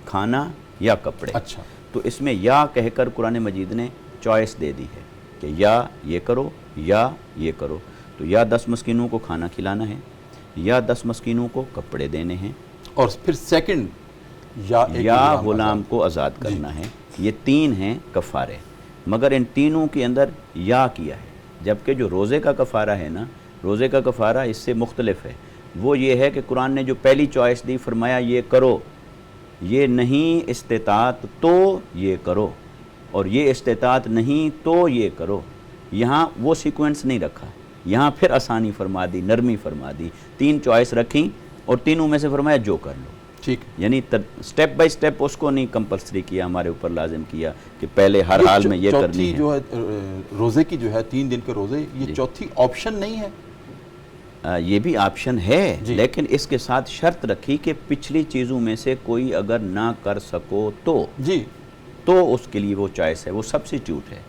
کھانا یا کپڑے. اچھا. تو اس میں یا کہہ کر قرآن مجید نے چوائس دے دی ہے کہ یا یہ کرو یا یہ کرو. تو یا 10 مسکینوں کو کھانا کھلانا ہے یا 10 مسکینوں کو کپڑے دینے ہیں اور پھر سیکنڈ یا غلام کو آزاد کرنا ہے. یہ 3 ہیں کفارے، مگر ان تینوں کے اندر یا کیا ہے. جبکہ جو روزے کا کفارہ ہے نا، روزے کا کفارہ اس سے مختلف ہے. وہ یہ ہے کہ قرآن نے جو پہلی چوائس دی، فرمایا یہ کرو، یہ نہیں استطاعت تو یہ کرو، اور یہ استطاعت نہیں تو یہ کرو. یہاں وہ سیکوینس نہیں رکھا، یہاں پھر آسانی فرما دی، نرمی فرما دی. 3 چوائس رکھیں اور تینوں میں سے فرمایا جو کر لو. ٹھیک. یعنی سٹیپ بائی سٹیپ اس کو نہیں کمپلسری کیا، ہمارے اوپر لازم کیا کہ پہلے ہر حال میں یہ کرنی ہے. جو ہے روزے کی جو ہے 3 دن کے روزے، یہ چوتھی آپشن نہیں ہے. یہ بھی آپشن ہے، لیکن اس کے ساتھ شرط رکھی کہ پچھلی چیزوں میں سے کوئی اگر نہ کر سکو تو جی تو اس کے لیے وہ چوائس ہے، وہ سبسٹیوٹ ہے.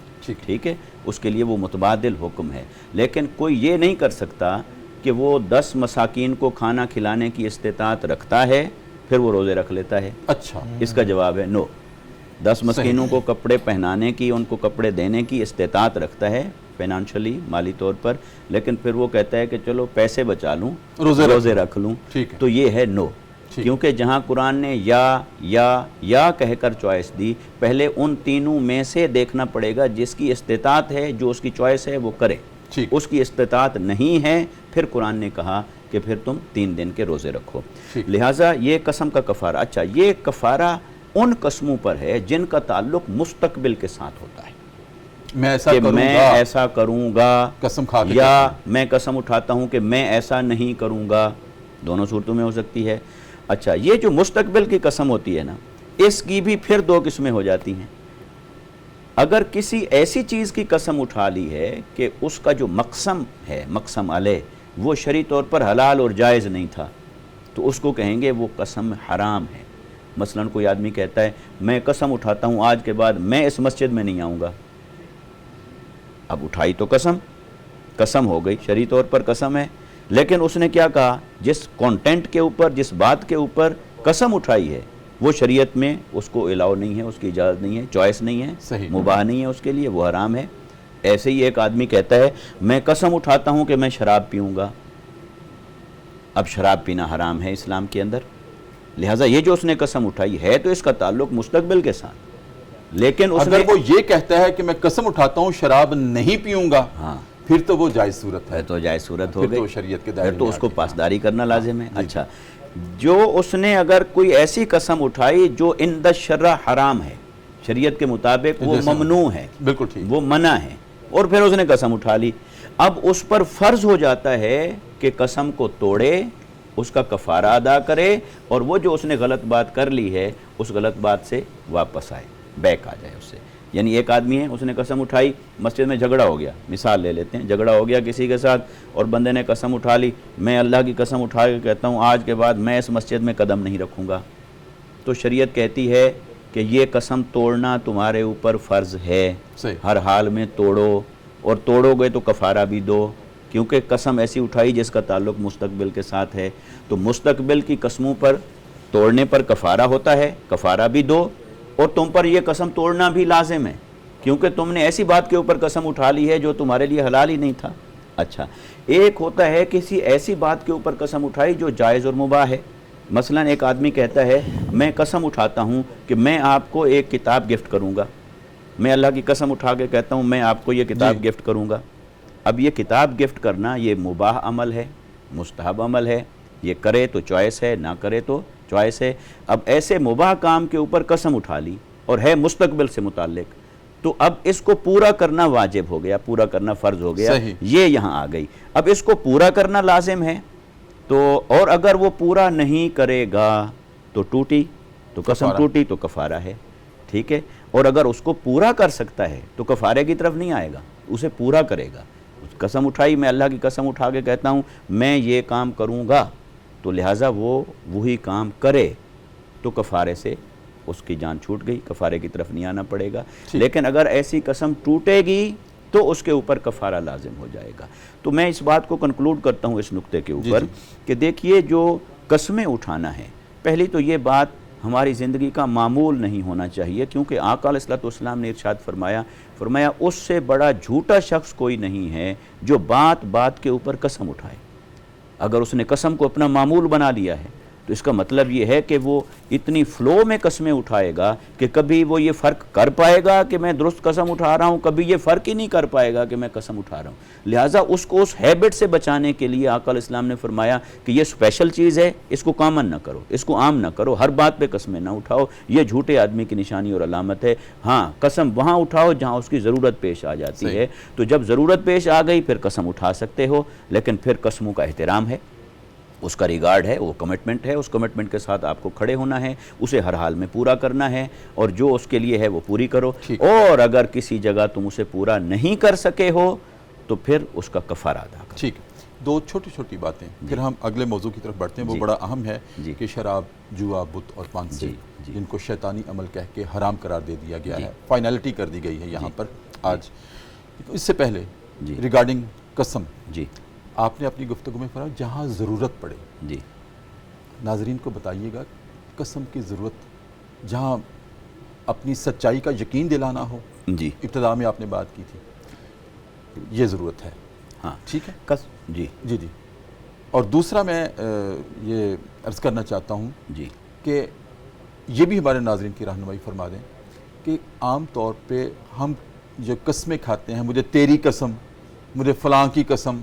ٹھیک ہے، اس کے لیے وہ متبادل حکم ہے. لیکن کوئی یہ نہیں کر سکتا کہ وہ 10 مساکین کو کھانا کھلانے کی استطاعت رکھتا ہے پھر وہ روزے رکھ لیتا ہے. اچھا. اس کا جواب ہے نو. 10 مسکینوں کو کپڑے پہنانے کی، ان کو کپڑے دینے کی استطاعت رکھتا ہے فائنانشلی، مالی طور پر، لیکن پھر وہ کہتا ہے کہ چلو پیسے بچا لوں، روزے رکھ لوں. تو یہ ہے نو. کیونکہ جہاں قرآن نے یا کہہ کر چوائس دی، پہلے ان تینوں میں سے دیکھنا پڑے گا جس کی استطاعت ہے، جو اس کی چوائس ہے وہ کرے. اس کی استطاعت نہیں ہے، پھر قرآن نے کہا کہ پھر تم 3 دن کے روزے رکھو. لہٰذا یہ قسم کا کفارہ. اچھا، یہ کفارہ ان قسموں پر ہے جن کا تعلق مستقبل کے ساتھ ہوتا ہے. میں ایسا کروں گا قسم کھا کے، یا میں قسم اٹھاتا ہوں کہ میں ایسا نہیں کروں گا. دونوں صورتوں میں ہو سکتی ہے. اچھا، یہ جو مستقبل کی قسم ہوتی ہے نا، اس کی بھی پھر 2 قسمیں ہو جاتی ہیں. اگر کسی ایسی چیز کی قسم اٹھا لی ہے کہ اس کا جو مقسم ہے، مقسم علیہ، وہ شرعی طور پر حلال اور جائز نہیں تھا، تو اس کو کہیں گے وہ قسم حرام ہے. مثلا کوئی آدمی کہتا ہے میں قسم اٹھاتا ہوں آج کے بعد میں اس مسجد میں نہیں آؤں گا. اب اٹھائی تو قسم ہو گئی، شرعی طور پر قسم ہے، لیکن اس نے کیا کہا؟ جس کانٹینٹ کے اوپر، جس بات کے اوپر قسم اٹھائی ہے وہ شریعت میں اس کو الاؤ نہیں ہے، اس کی اجازت نہیں ہے، چوائس نہیں ہے، مباح نہیں ہے اس کے لیے، وہ حرام ہے. ایسے ہی ایک آدمی کہتا ہے میں قسم اٹھاتا ہوں کہ میں شراب پیوں گا. اب شراب پینا حرام ہے اسلام کے اندر، لہٰذا یہ جو اس نے قسم اٹھائی ہے تو اس کا تعلق مستقبل کے ساتھ. لیکن اگر وہ یہ کہتا ہے کہ میں قسم اٹھاتا ہوں شراب نہیں پیوں گا، ہاں، پھر تو وہ جائز صورت ہے، تو جائز صورت ہو گئی، تو شریعت کے دائرے پھر تو اس کو پاسداری کرنا لازم ہے. اچھا، جو اس نے اگر کوئی ایسی قسم اٹھائی جو عند الشرع حرام ہے، شریعت کے مطابق وہ ممنوع ہے، بالکل ٹھیک، وہ منع ہے، اور پھر اس نے قسم اٹھا لی، اب اس پر فرض ہو جاتا ہے کہ قسم کو توڑے، اس کا کفارہ ادا کرے، اور وہ جو اس نے غلط بات کر لی ہے اس غلط بات سے واپس آئے، بیک آ جائے اس سے. یعنی ایک آدمی ہے، اس نے قسم اٹھائی، مسجد میں جھگڑا ہو گیا، مثال لے لیتے ہیں، جھگڑا ہو گیا کسی کے ساتھ اور بندے نے قسم اٹھا لی، میں اللہ کی قسم اٹھا کے کہتا ہوں آج کے بعد میں اس مسجد میں قدم نہیں رکھوں گا، تو شریعت کہتی ہے کہ یہ قسم توڑنا تمہارے اوپر فرض ہے، ہر حال میں توڑو، اور توڑو گے تو کفارہ بھی دو، کیونکہ قسم ایسی اٹھائی جس کا تعلق مستقبل کے ساتھ ہے، تو مستقبل کی قسموں پر توڑنے پر کفارہ ہوتا ہے، کفارہ بھی دو، اور تم پر یہ قسم توڑنا بھی لازم ہے، کیونکہ تم نے ایسی بات کے اوپر قسم اٹھا لی ہے جو تمہارے لیے حلال ہی نہیں تھا۔ اچھا، ایک ہوتا ہے کسی ایسی بات کے اوپر قسم اٹھائی جو جائز اور مباح ہے، مثلا ایک آدمی کہتا ہے میں قسم اٹھاتا ہوں کہ میں آپ کو ایک کتاب گفٹ کروں گا، میں اللہ کی قسم اٹھا کے کہتا ہوں میں آپ کو یہ کتاب گفٹ کروں گا۔ اب یہ کتاب گفٹ کرنا یہ مباح عمل ہے، مستحب عمل ہے، یہ کرے تو چوائس ہے، نہ کرے تو چوائس ہے۔ اب ایسے مباح کام کے اوپر قسم اٹھا لی اور ہے مستقبل سے متعلق، تو اب اس کو پورا کرنا واجب ہو گیا، پورا کرنا فرض ہو گیا، یہ یہاں آ گئی۔ اب اس کو پورا کرنا لازم ہے، تو اور اگر وہ پورا نہیں کرے گا تو ٹوٹی، تو قسم ٹوٹی تو کفارہ ہے، ٹھیک ہے، اور اگر اس کو پورا کر سکتا ہے تو کفارے کی طرف نہیں آئے گا، اسے پورا کرے گا۔ قسم اٹھائی، میں اللہ کی قسم اٹھا کے کہتا ہوں میں یہ کام کروں گا، تو لہٰذا وہ وہی کام کرے تو کفارے سے اس کی جان چھوٹ گئی، کفارے کی طرف نہیں آنا پڑے گا۔ لیکن اگر ایسی قسم ٹوٹے گی تو اس کے اوپر کفارہ لازم ہو جائے گا۔ تو میں اس بات کو کنکلوڈ کرتا ہوں اس نقطے کے اوپر کہ دیکھیے جو قسمیں اٹھانا ہے، پہلی تو یہ بات ہماری زندگی کا معمول نہیں ہونا چاہیے، کیونکہ آقا علیہ الصلوۃ والسلام نے ارشاد فرمایا اس سے بڑا جھوٹا شخص کوئی نہیں ہے جو بات بات کے اوپر قسم اٹھائے۔ اگر اس نے قسم کو اپنا معمول بنا لیا ہے تو اس کا مطلب یہ ہے کہ وہ اتنی فلو میں قسمیں اٹھائے گا کہ کبھی وہ یہ فرق کر پائے گا کہ میں درست قسم اٹھا رہا ہوں، کبھی یہ فرق ہی نہیں کر پائے گا کہ میں قسم اٹھا رہا ہوں۔ لہٰذا اس کو اس ہیبٹ سے بچانے کے لیے آقا علیہ السلام نے فرمایا کہ یہ اسپیشل چیز ہے، اس کو کامن نہ کرو، اس کو عام نہ کرو، ہر بات پہ قسمیں نہ اٹھاؤ، یہ جھوٹے آدمی کی نشانی اور علامت ہے۔ ہاں، قسم وہاں اٹھاؤ جہاں اس کی ضرورت پیش آ جاتی ہے، تو جب ضرورت پیش آ گئی پھر قسم اٹھا سکتے ہو، لیکن پھر قسموں کا احترام ہے، اس کا ریگارڈ ہے، وہ کمٹمنٹ ہے، اس کمٹمنٹ کے ساتھ آپ کو کھڑے ہونا ہے، اسے ہر حال میں پورا کرنا ہے، اور جو اس کے لیے ہے وہ پوری کرو، اور اگر کسی جگہ تم اسے پورا نہیں کر سکے ہو تو پھر اس کا کفارہ ادا کرو۔ ٹھیک، دو چھوٹی چھوٹی باتیں، پھر ہم اگلے موضوع کی طرف بڑھتے ہیں، وہ بڑا اہم ہے کہ شراب، جوا، بت اور پانسی جن کو شیطانی عمل کہہ کے حرام قرار دے دیا گیا ہے، فائنلٹی کر دی گئی ہے یہاں پر آج۔ اس سے پہلے ریگارڈنگ قسم، آپ نے اپنی گفتگو میں فرمایا جہاں ضرورت پڑے، ناظرین کو بتائیے گا قسم کی ضرورت جہاں اپنی سچائی کا یقین دلانا ہو، ابتدا میں آپ نے بات کی تھی، یہ ضرورت ہے، ہاں ٹھیک ہے جی۔ اور دوسرا میں یہ عرض کرنا چاہتا ہوں کہ یہ بھی ہمارے ناظرین کی رہنمائی فرما دیں کہ عام طور پہ ہم جو قسمیں کھاتے ہیں، مجھے تیری قسم، مجھے فلاں کی قسم،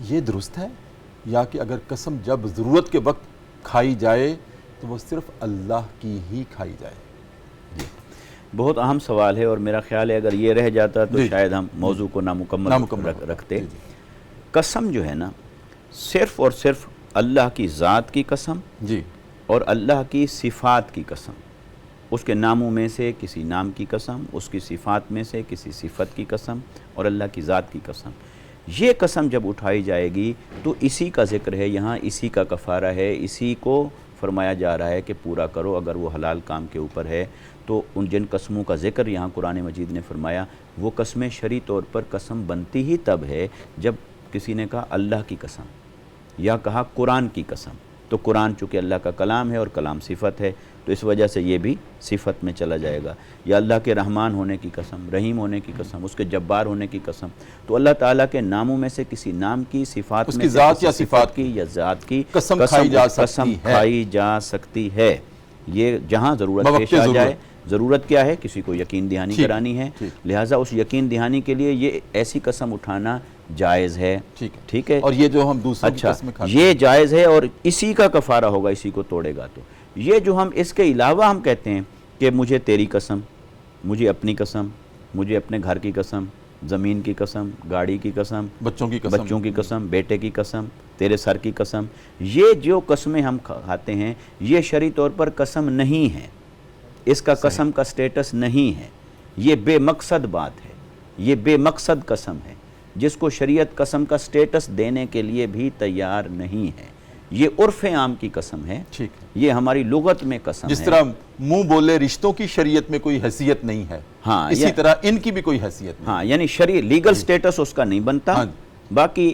یہ درست ہے یا کہ اگر قسم جب ضرورت کے وقت کھائی جائے تو وہ صرف اللہ کی ہی کھائی جائے؟ بہت اہم سوال ہے، اور میرا خیال ہے اگر یہ رہ جاتا تو شاید ہم موضوع کو نامکمل رکھتے۔ قسم جو ہے نا، صرف اور صرف اللہ کی ذات کی قسم اور اللہ کی صفات کی قسم، اس کے ناموں میں سے کسی نام کی قسم، اس کی صفات میں سے کسی صفت کی قسم، اور اللہ کی ذات کی قسم، یہ قسم جب اٹھائی جائے گی تو اسی کا ذکر ہے یہاں، اسی کا کفارہ ہے، اسی کو فرمایا جا رہا ہے کہ پورا کرو اگر وہ حلال کام کے اوپر ہے۔ تو ان جن قسموں کا ذکر یہاں قرآن مجید نے فرمایا، وہ قسمیں شرعی طور پر قسم بنتی ہی تب ہے جب کسی نے کہا اللہ کی قسم یا کہا قرآن کی قسم، تو قرآن چونکہ اللہ کا کلام ہے اور کلام صفت ہے تو اس وجہ سے یہ بھی صفت میں چلا جائے گا، یا اللہ کے رحمان ہونے کی قسم، رحیم ہونے کی قسم، اس کے جبار ہونے کی قسم، تو اللہ تعالیٰ کے ناموں میں سے کسی نام کی، صفات میں سے ذات یا صفات کی یا ذات کی قسم کھائی جا سکتی ہے، یہ جہاں ضرورت پیش آ جائے۔ ضرورت کیا ہے؟ کسی کو یقین دہانی کرانی ہے، لہٰذا اس یقین دہانی کے لیے یہ ایسی قسم اٹھانا جائز ہے، ٹھیک ہے، اور یہ جو ہم دوسری قسم کھاتے ہیں یہ جائز ہے، اور اسی کا کفارہ ہوگا اسی کو توڑے گا۔ تو یہ جو ہم اس کے علاوہ ہم کہتے ہیں کہ مجھے تیری قسم، مجھے اپنی قسم، مجھے اپنے گھر کی قسم، زمین کی قسم، گاڑی کی قسم، بچوں کی قسم، بیٹے کی قسم، تیرے سر کی قسم، یہ جو قسمیں ہم کھاتے ہیں یہ شرعی طور پر قسم نہیں ہے، اس کا قسم کا سٹیٹس نہیں ہے، یہ بے مقصد بات ہے، یہ بے مقصد قسم ہے جس کو شریعت قسم کا سٹیٹس دینے کے لیے بھی تیار نہیں ہے۔ یہ عرف عام کی قسم ہے، ٹھیک ہے، یہ ہماری لغت میں قسم ہے۔ جس طرح منہ بولے رشتوں کی شریعت میں کوئی حیثیت نہیں ہے، ہاں، اسی طرح ان کی بھی کوئی حیثیت نہیں۔ ہاں، یعنی شرعی لیگل سٹیٹس اس کا نہیں بنتا، ہاں، باقی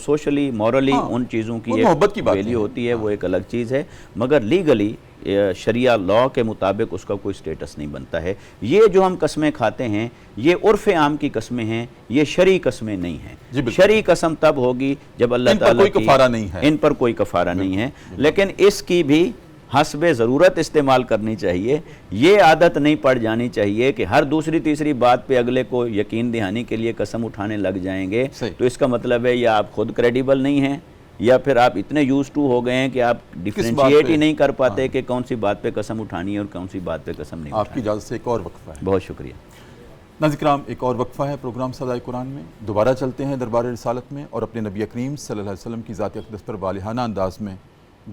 سوشلی مورلی ہاں، ان چیزوں کی وہ ایک محبت کی باتیں ویلیو ہیں۔ ہوتی ہے، وہ ایک الگ چیز ہے، مگر لیگلی شریعہ لاء کے مطابق اس کا کوئی سٹیٹس نہیں بنتا ہے۔ یہ جو ہم قسمیں کھاتے ہیں یہ عرف عام کی قسمیں ہیں، یہ شرعی قسمیں نہیں ہیں۔ جی بالکل، شرعی قسم تب ہوگی جب اللہ ان پر تعالیٰ کوئی کفارہ نہیں ہے، ان پر کوئی کفارہ نہیں ہے، لیکن اس کی بھی حسب ضرورت استعمال کرنی چاہیے۔ یہ عادت نہیں پڑ جانی چاہیے کہ ہر دوسری تیسری بات پہ اگلے کو یقین دہانی کے لیے قسم اٹھانے لگ جائیں گے، صحیح۔ تو اس کا مطلب ہے یا آپ خود کریڈیبل نہیں ہیں، یا پھر آپ اتنے یوز ٹو ہو گئے ہیں کہ آپ ڈیفرینشیٹ ہی نہیں کر پاتے کہ کون سی بات پہ قسم اٹھانی ہے اور کون سی بات پہ قسم نہیں آپ کی اٹھانی۔ اجازت سے ایک اور وقفہ ہے۔ بہت شکریہ۔ ناظرین کرام، ایک اور وقفہ ہے پروگرام صدائے قرآن میں، دوبارہ چلتے ہیں دربار رسالت میں اور اپنے نبی کریم صلی اللہ علیہ وسلم کی ذات اقدس پر والہانہ انداز میں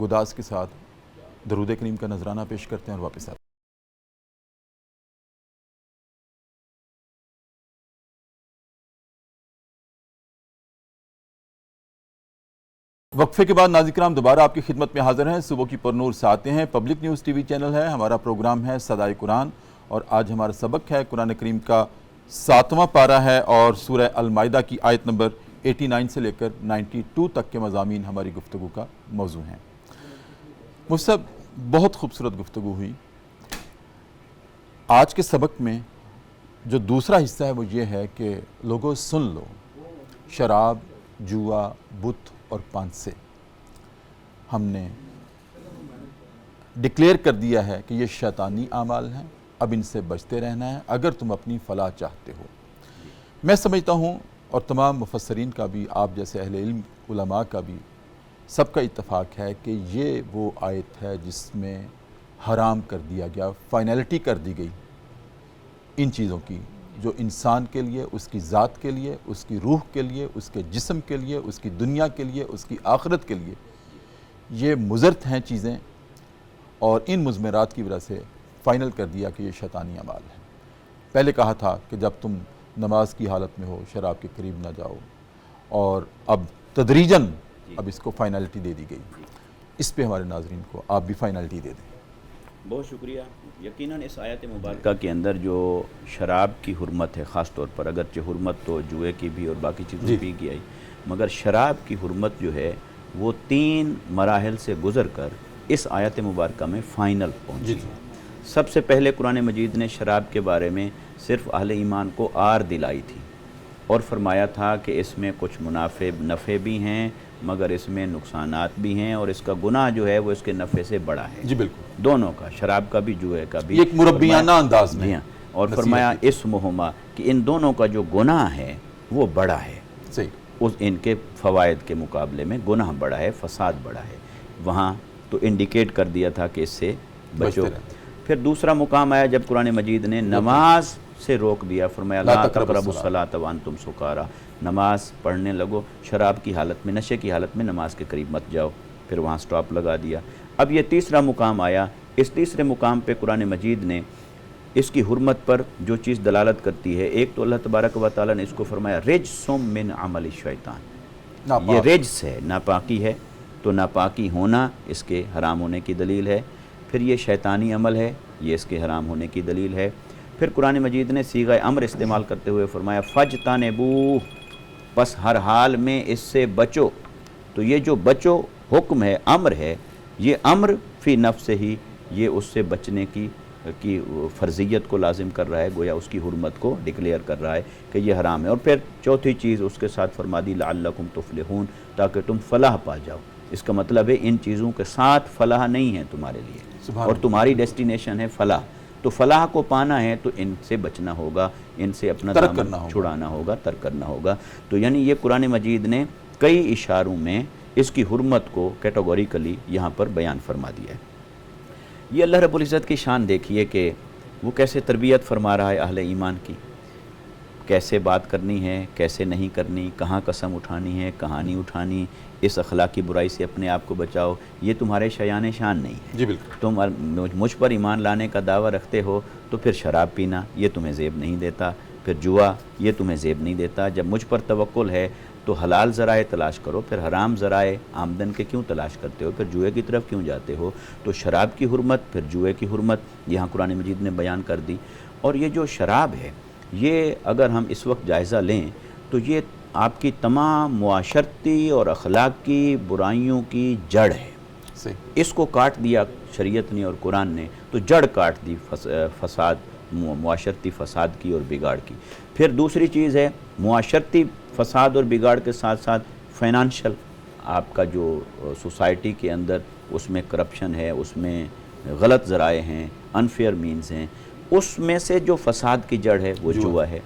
گداز کے ساتھ درود کریم کا نذرانہ پیش کرتے ہیں اور واپس آتے ہیں۔ وقفے کے بعد ناظرین کرام دوبارہ آپ کی خدمت میں حاضر ہیں۔ صبح کی پرنور سے آتے ہیں، پبلک نیوز ٹی وی چینل ہے، ہمارا پروگرام ہے صدائے قرآن، اور آج ہمارا سبق ہے قرآن کریم کا 7واں پارہ ہے اور سورہ المائدہ کی آیت نمبر 89 سے لے کر 92 تک کے مضامین ہماری گفتگو کا موضوع ہیں۔ مجھ سے بہت خوبصورت گفتگو ہوئی۔ آج کے سبق میں جو دوسرا حصہ ہے وہ یہ ہے کہ لوگوں سن لو، شراب، جوا، بت اور پان سے ہم نے ڈکلیئر کر دیا ہے کہ یہ شیطانی اعمال ہیں، اب ان سے بچتے رہنا ہے اگر تم اپنی فلاح چاہتے ہو۔ میں سمجھتا ہوں اور تمام مفسرین کا بھی، آپ جیسے اہل علم علماء کا بھی، سب کا اتفاق ہے کہ یہ وہ آیت ہے جس میں حرام کر دیا گیا، فائنلٹی کر دی گئی ان چیزوں کی جو انسان کے لیے، اس کی ذات کے لیے، اس کی روح کے لیے، اس کے جسم کے لیے، اس کی دنیا کے لیے، اس کی آخرت کے لیے یہ مضر ہیں چیزیں، اور ان مضمرات کی وجہ سے فائنل کر دیا کہ یہ شیطانی اعمال ہے۔ پہلے کہا تھا کہ جب تم نماز کی حالت میں ہو شراب کے قریب نہ جاؤ، اور اب تدریجاً اب اس کو فائنلٹی دے دی گئی۔ اس پہ ہمارے ناظرین کو آپ بھی فائنلٹی دے دیں۔ بہت شکریہ۔ یقیناً اس آیت مبارکہ کے اندر جو شراب کی حرمت ہے، خاص طور پر اگرچہ حرمت تو جوئے کی بھی اور باقی چیزوں کی کی آئی، مگر شراب کی حرمت جو ہے وہ 3 مراحل سے گزر کر اس آیت مبارکہ میں فائنل پہنچی۔ سب سے پہلے قرآن مجید نے شراب کے بارے میں صرف اہل ایمان کو آر دلائی تھی اور فرمایا تھا کہ اس میں کچھ نفع بھی ہیں مگر اس میں نقصانات بھی ہیں، اور اس کا گناہ جو ہے وہ اس کے نفع سے بڑا ہے، جی بالکل، دونوں کا، شراب کا بھی جوئے کا بھی، ایک مربیانہ انداز میں، اور فرمایا اسمہما کہ ان دونوں کا جو گناہ ہے وہ بڑا ہے، صحیح، ان کے فوائد کے مقابلے میں گناہ بڑا ہے، فساد بڑا ہے۔ وہاں تو انڈیکیٹ کر دیا تھا کہ اس سے بچو۔ پھر دوسرا مقام آیا جب قرآن مجید نے نماز سے روک دیا، فرمایا لا تقربوا الصلاۃ وانتم سکارا، نماز پڑھنے لگو شراب کی حالت میں، نشے کی حالت میں نماز کے قریب مت جاؤ، پھر وہاں سٹاپ لگا دیا۔ اب یہ تیسرا مقام آیا، اس تیسرے مقام پہ قرآن مجید نے اس کی حرمت پر جو چیز دلالت کرتی ہے، ایک تو اللہ تبارک و تعالیٰ نے اس کو فرمایا رجس من عمل الشیطان، یہ رجس ہے، ناپاکی ہے، تو ناپاکی ہونا اس کے حرام ہونے کی دلیل ہے، پھر یہ شیطانی عمل ہے، یہ اس کے حرام ہونے کی دلیل ہے۔ پھر قرآن مجید نے صیغہ امر استعمال کرتے ہوئے فرمایا فَاجْتَنِبُوهُ، پس ہر حال میں اس سے بچو۔ تو یہ جو بچو حکم ہے، امر ہے، یہ امر فی نفس ہی یہ اس سے بچنے کی فرضیت کو لازم کر رہا ہے، گویا اس کی حرمت کو ڈکلیئر کر رہا ہے کہ یہ حرام ہے۔ اور پھر چوتھی چیز اس کے ساتھ فرما دی لعلکم تفلحون، تاکہ تم فلاح پا جاؤ۔ اس کا مطلب ہے ان چیزوں کے ساتھ فلاح نہیں ہے تمہارے لیے، اور تمہاری ڈیسٹینیشن ہے فلاح، تو فلاح کو پانا ہے تو ان سے بچنا ہوگا، ان سے اپنا دامن چھڑانا ہوگا، ترک کرنا ہوگا۔ تو یعنی یہ قرآن مجید نے کئی اشاروں میں اس کی حرمت کو کیٹیگوریکلی یہاں پر بیان فرما دیا ہے۔ یہ اللہ رب العزت کی شان دیکھیے کہ وہ کیسے تربیت فرما رہا ہے اہل ایمان کی، کیسے بات کرنی ہے، کیسے نہیں کرنی، کہاں قسم اٹھانی ہے، کہاں نہیں اٹھانی، اس اخلاقی برائی سے اپنے آپ کو بچاؤ، یہ تمہارے شایان شان نہیں ہے۔ جی بالکل۔ تم مجھ پر ایمان لانے کا دعویٰ رکھتے ہو تو پھر شراب پینا یہ تمہیں زیب نہیں دیتا، پھر جوا یہ تمہیں زیب نہیں دیتا۔ جب مجھ پر توکل ہے تو حلال ذرائع تلاش کرو، پھر حرام ذرائع آمدن کے کیوں تلاش کرتے ہو، پھر جوئے کی طرف کیوں جاتے ہو؟ تو شراب کی حرمت، پھر جوئے کی حرمت یہاں قرآن مجید نے بیان کر دی۔ اور یہ جو شراب ہے یہ اگر ہم اس وقت جائزہ لیں تو یہ آپ کی تمام معاشرتی اور اخلاقی برائیوں کی جڑ ہے۔ صحیح۔ اس کو کاٹ دیا شریعت نے اور قرآن نے تو جڑ کاٹ دی فساد، معاشرتی فساد کی اور بگاڑ کی۔ پھر دوسری چیز ہے معاشرتی فساد اور بگاڑ کے ساتھ ساتھ فائنانشل، آپ کا جو سوسائٹی کے اندر اس میں کرپشن ہے، اس میں غلط ذرائع ہیں، انفیئر مینز ہیں، اس میں سے جو فساد کی جڑ ہے وہ جوا ہے۔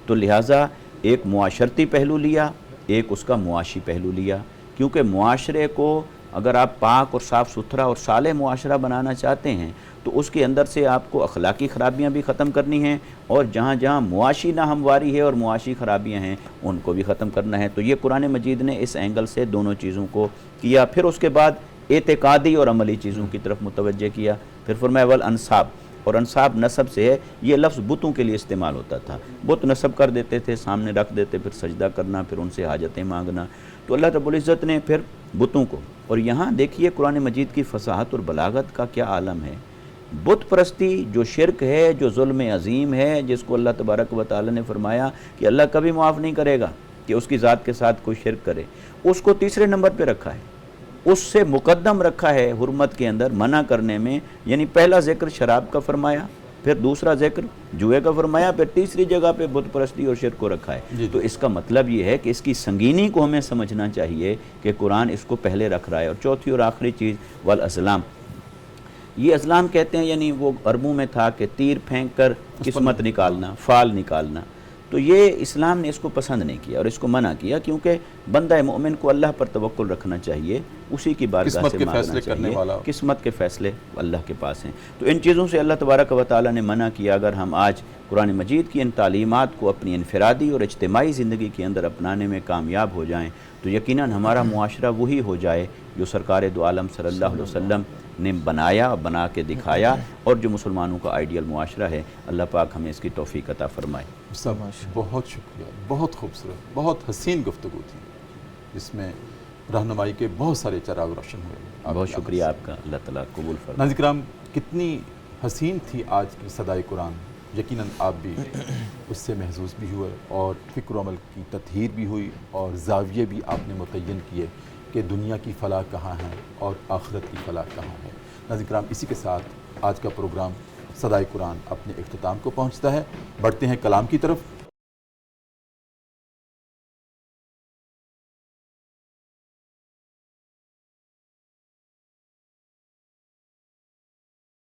تو لہٰذا ایک معاشرتی پہلو لیا، ایک اس کا معاشی پہلو لیا، کیونکہ معاشرے کو اگر آپ پاک اور صاف ستھرا اور صالح معاشرہ بنانا چاہتے ہیں تو اس کے اندر سے آپ کو اخلاقی خرابیاں بھی ختم کرنی ہیں، اور جہاں جہاں معاشی ناہمواری ہے اور معاشی خرابیاں ہیں ان کو بھی ختم کرنا ہے۔ تو یہ قرآن مجید نے اس اینگل سے دونوں چیزوں کو کیا۔ پھر اس کے بعد اعتقادی اور عملی چیزوں کی طرف متوجہ کیا۔ پھر فرمایا والانصاب، اور انصاب نسب سے ہے، یہ لفظ بتوں کے لیے استعمال ہوتا تھا، بت نسب کر دیتے تھے، سامنے رکھ دیتے، پھر سجدہ کرنا، پھر ان سے حاجتیں مانگنا۔ تو اللہ رب العزت نے پھر بتوں کو، اور یہاں دیکھیے قرآن مجید کی فصاحت اور بلاغت کا کیا عالم ہے۔ بت پرستی جو شرک ہے، جو ظلم عظیم ہے، جس کو اللہ تبارک و تعالی نے فرمایا کہ اللہ کبھی معاف نہیں کرے گا کہ اس کی ذات کے ساتھ کوئی شرک کرے، اس کو تیسرے نمبر پہ رکھا ہے، اس سے مقدم رکھا ہے حرمت کے اندر منع کرنے میں۔ یعنی پہلا ذکر شراب کا فرمایا، پھر دوسرا ذکر جوئے کا فرمایا، پھر تیسری جگہ پہ بت پرستی اور شرک کو رکھا ہے۔ تو اس کا مطلب یہ ہے کہ اس کی سنگینی کو ہمیں سمجھنا چاہیے کہ قرآن اس کو پہلے رکھ رہا ہے۔ اور چوتھی اور آخری چیز والازلام، یہ ازلام کہتے ہیں یعنی وہ عربوں میں تھا کہ تیر پھینک کر قسمت نکالنا، فال نکالنا۔ تو یہ اسلام نے اس کو پسند نہیں کیا اور اس کو منع کیا، کیونکہ بندہ مومن کو اللہ پر توکل رکھنا چاہیے، اسی کی بارگاہ سے مانگنا چاہیے، قسمت کے فیصلے اللہ کے پاس ہیں۔ تو ان چیزوں سے اللہ تبارک و تعالی نے منع کیا۔ اگر ہم آج قرآن مجید کی ان تعلیمات کو اپنی انفرادی اور اجتماعی زندگی کے اندر اپنانے میں کامیاب ہو جائیں تو یقیناً ہمارا معاشرہ وہی ہو جائے جو سرکار دو عالم صلی اللہ علیہ وسلم نے بنایا، بنا کے دکھایا، اور جو مسلمانوں کا آئیڈیل معاشرہ ہے۔ اللہ پاک ہمیں اس کی توفیق عطا فرمائے۔ بہت شکریہ، بہت خوبصورت، بہت حسین گفتگو تھی، جس میں رہنمائی کے بہت سارے چراغ روشن ہوئے۔ بہت شکریہ آپ کا، اللہ تعالیٰ قبول فرمائے۔ ناظرین کرام، کتنی حسین تھی آج کی صدائے قرآن، یقیناً آپ بھی اس سے محظوظ بھی ہوئے، اور فکر و عمل کی تطہیر بھی ہوئی، اور زاویے بھی آپ نے متعین کیے کہ دنیا کی فلاح کہاں ہے اور آخرت کی فلاح کہاں ہے۔ ناظرین کرام، اسی کے ساتھ آج کا پروگرام صدائے قرآن اپنے اختتام کو پہنچتا ہے۔ بڑھتے ہیں کلام کی طرف۔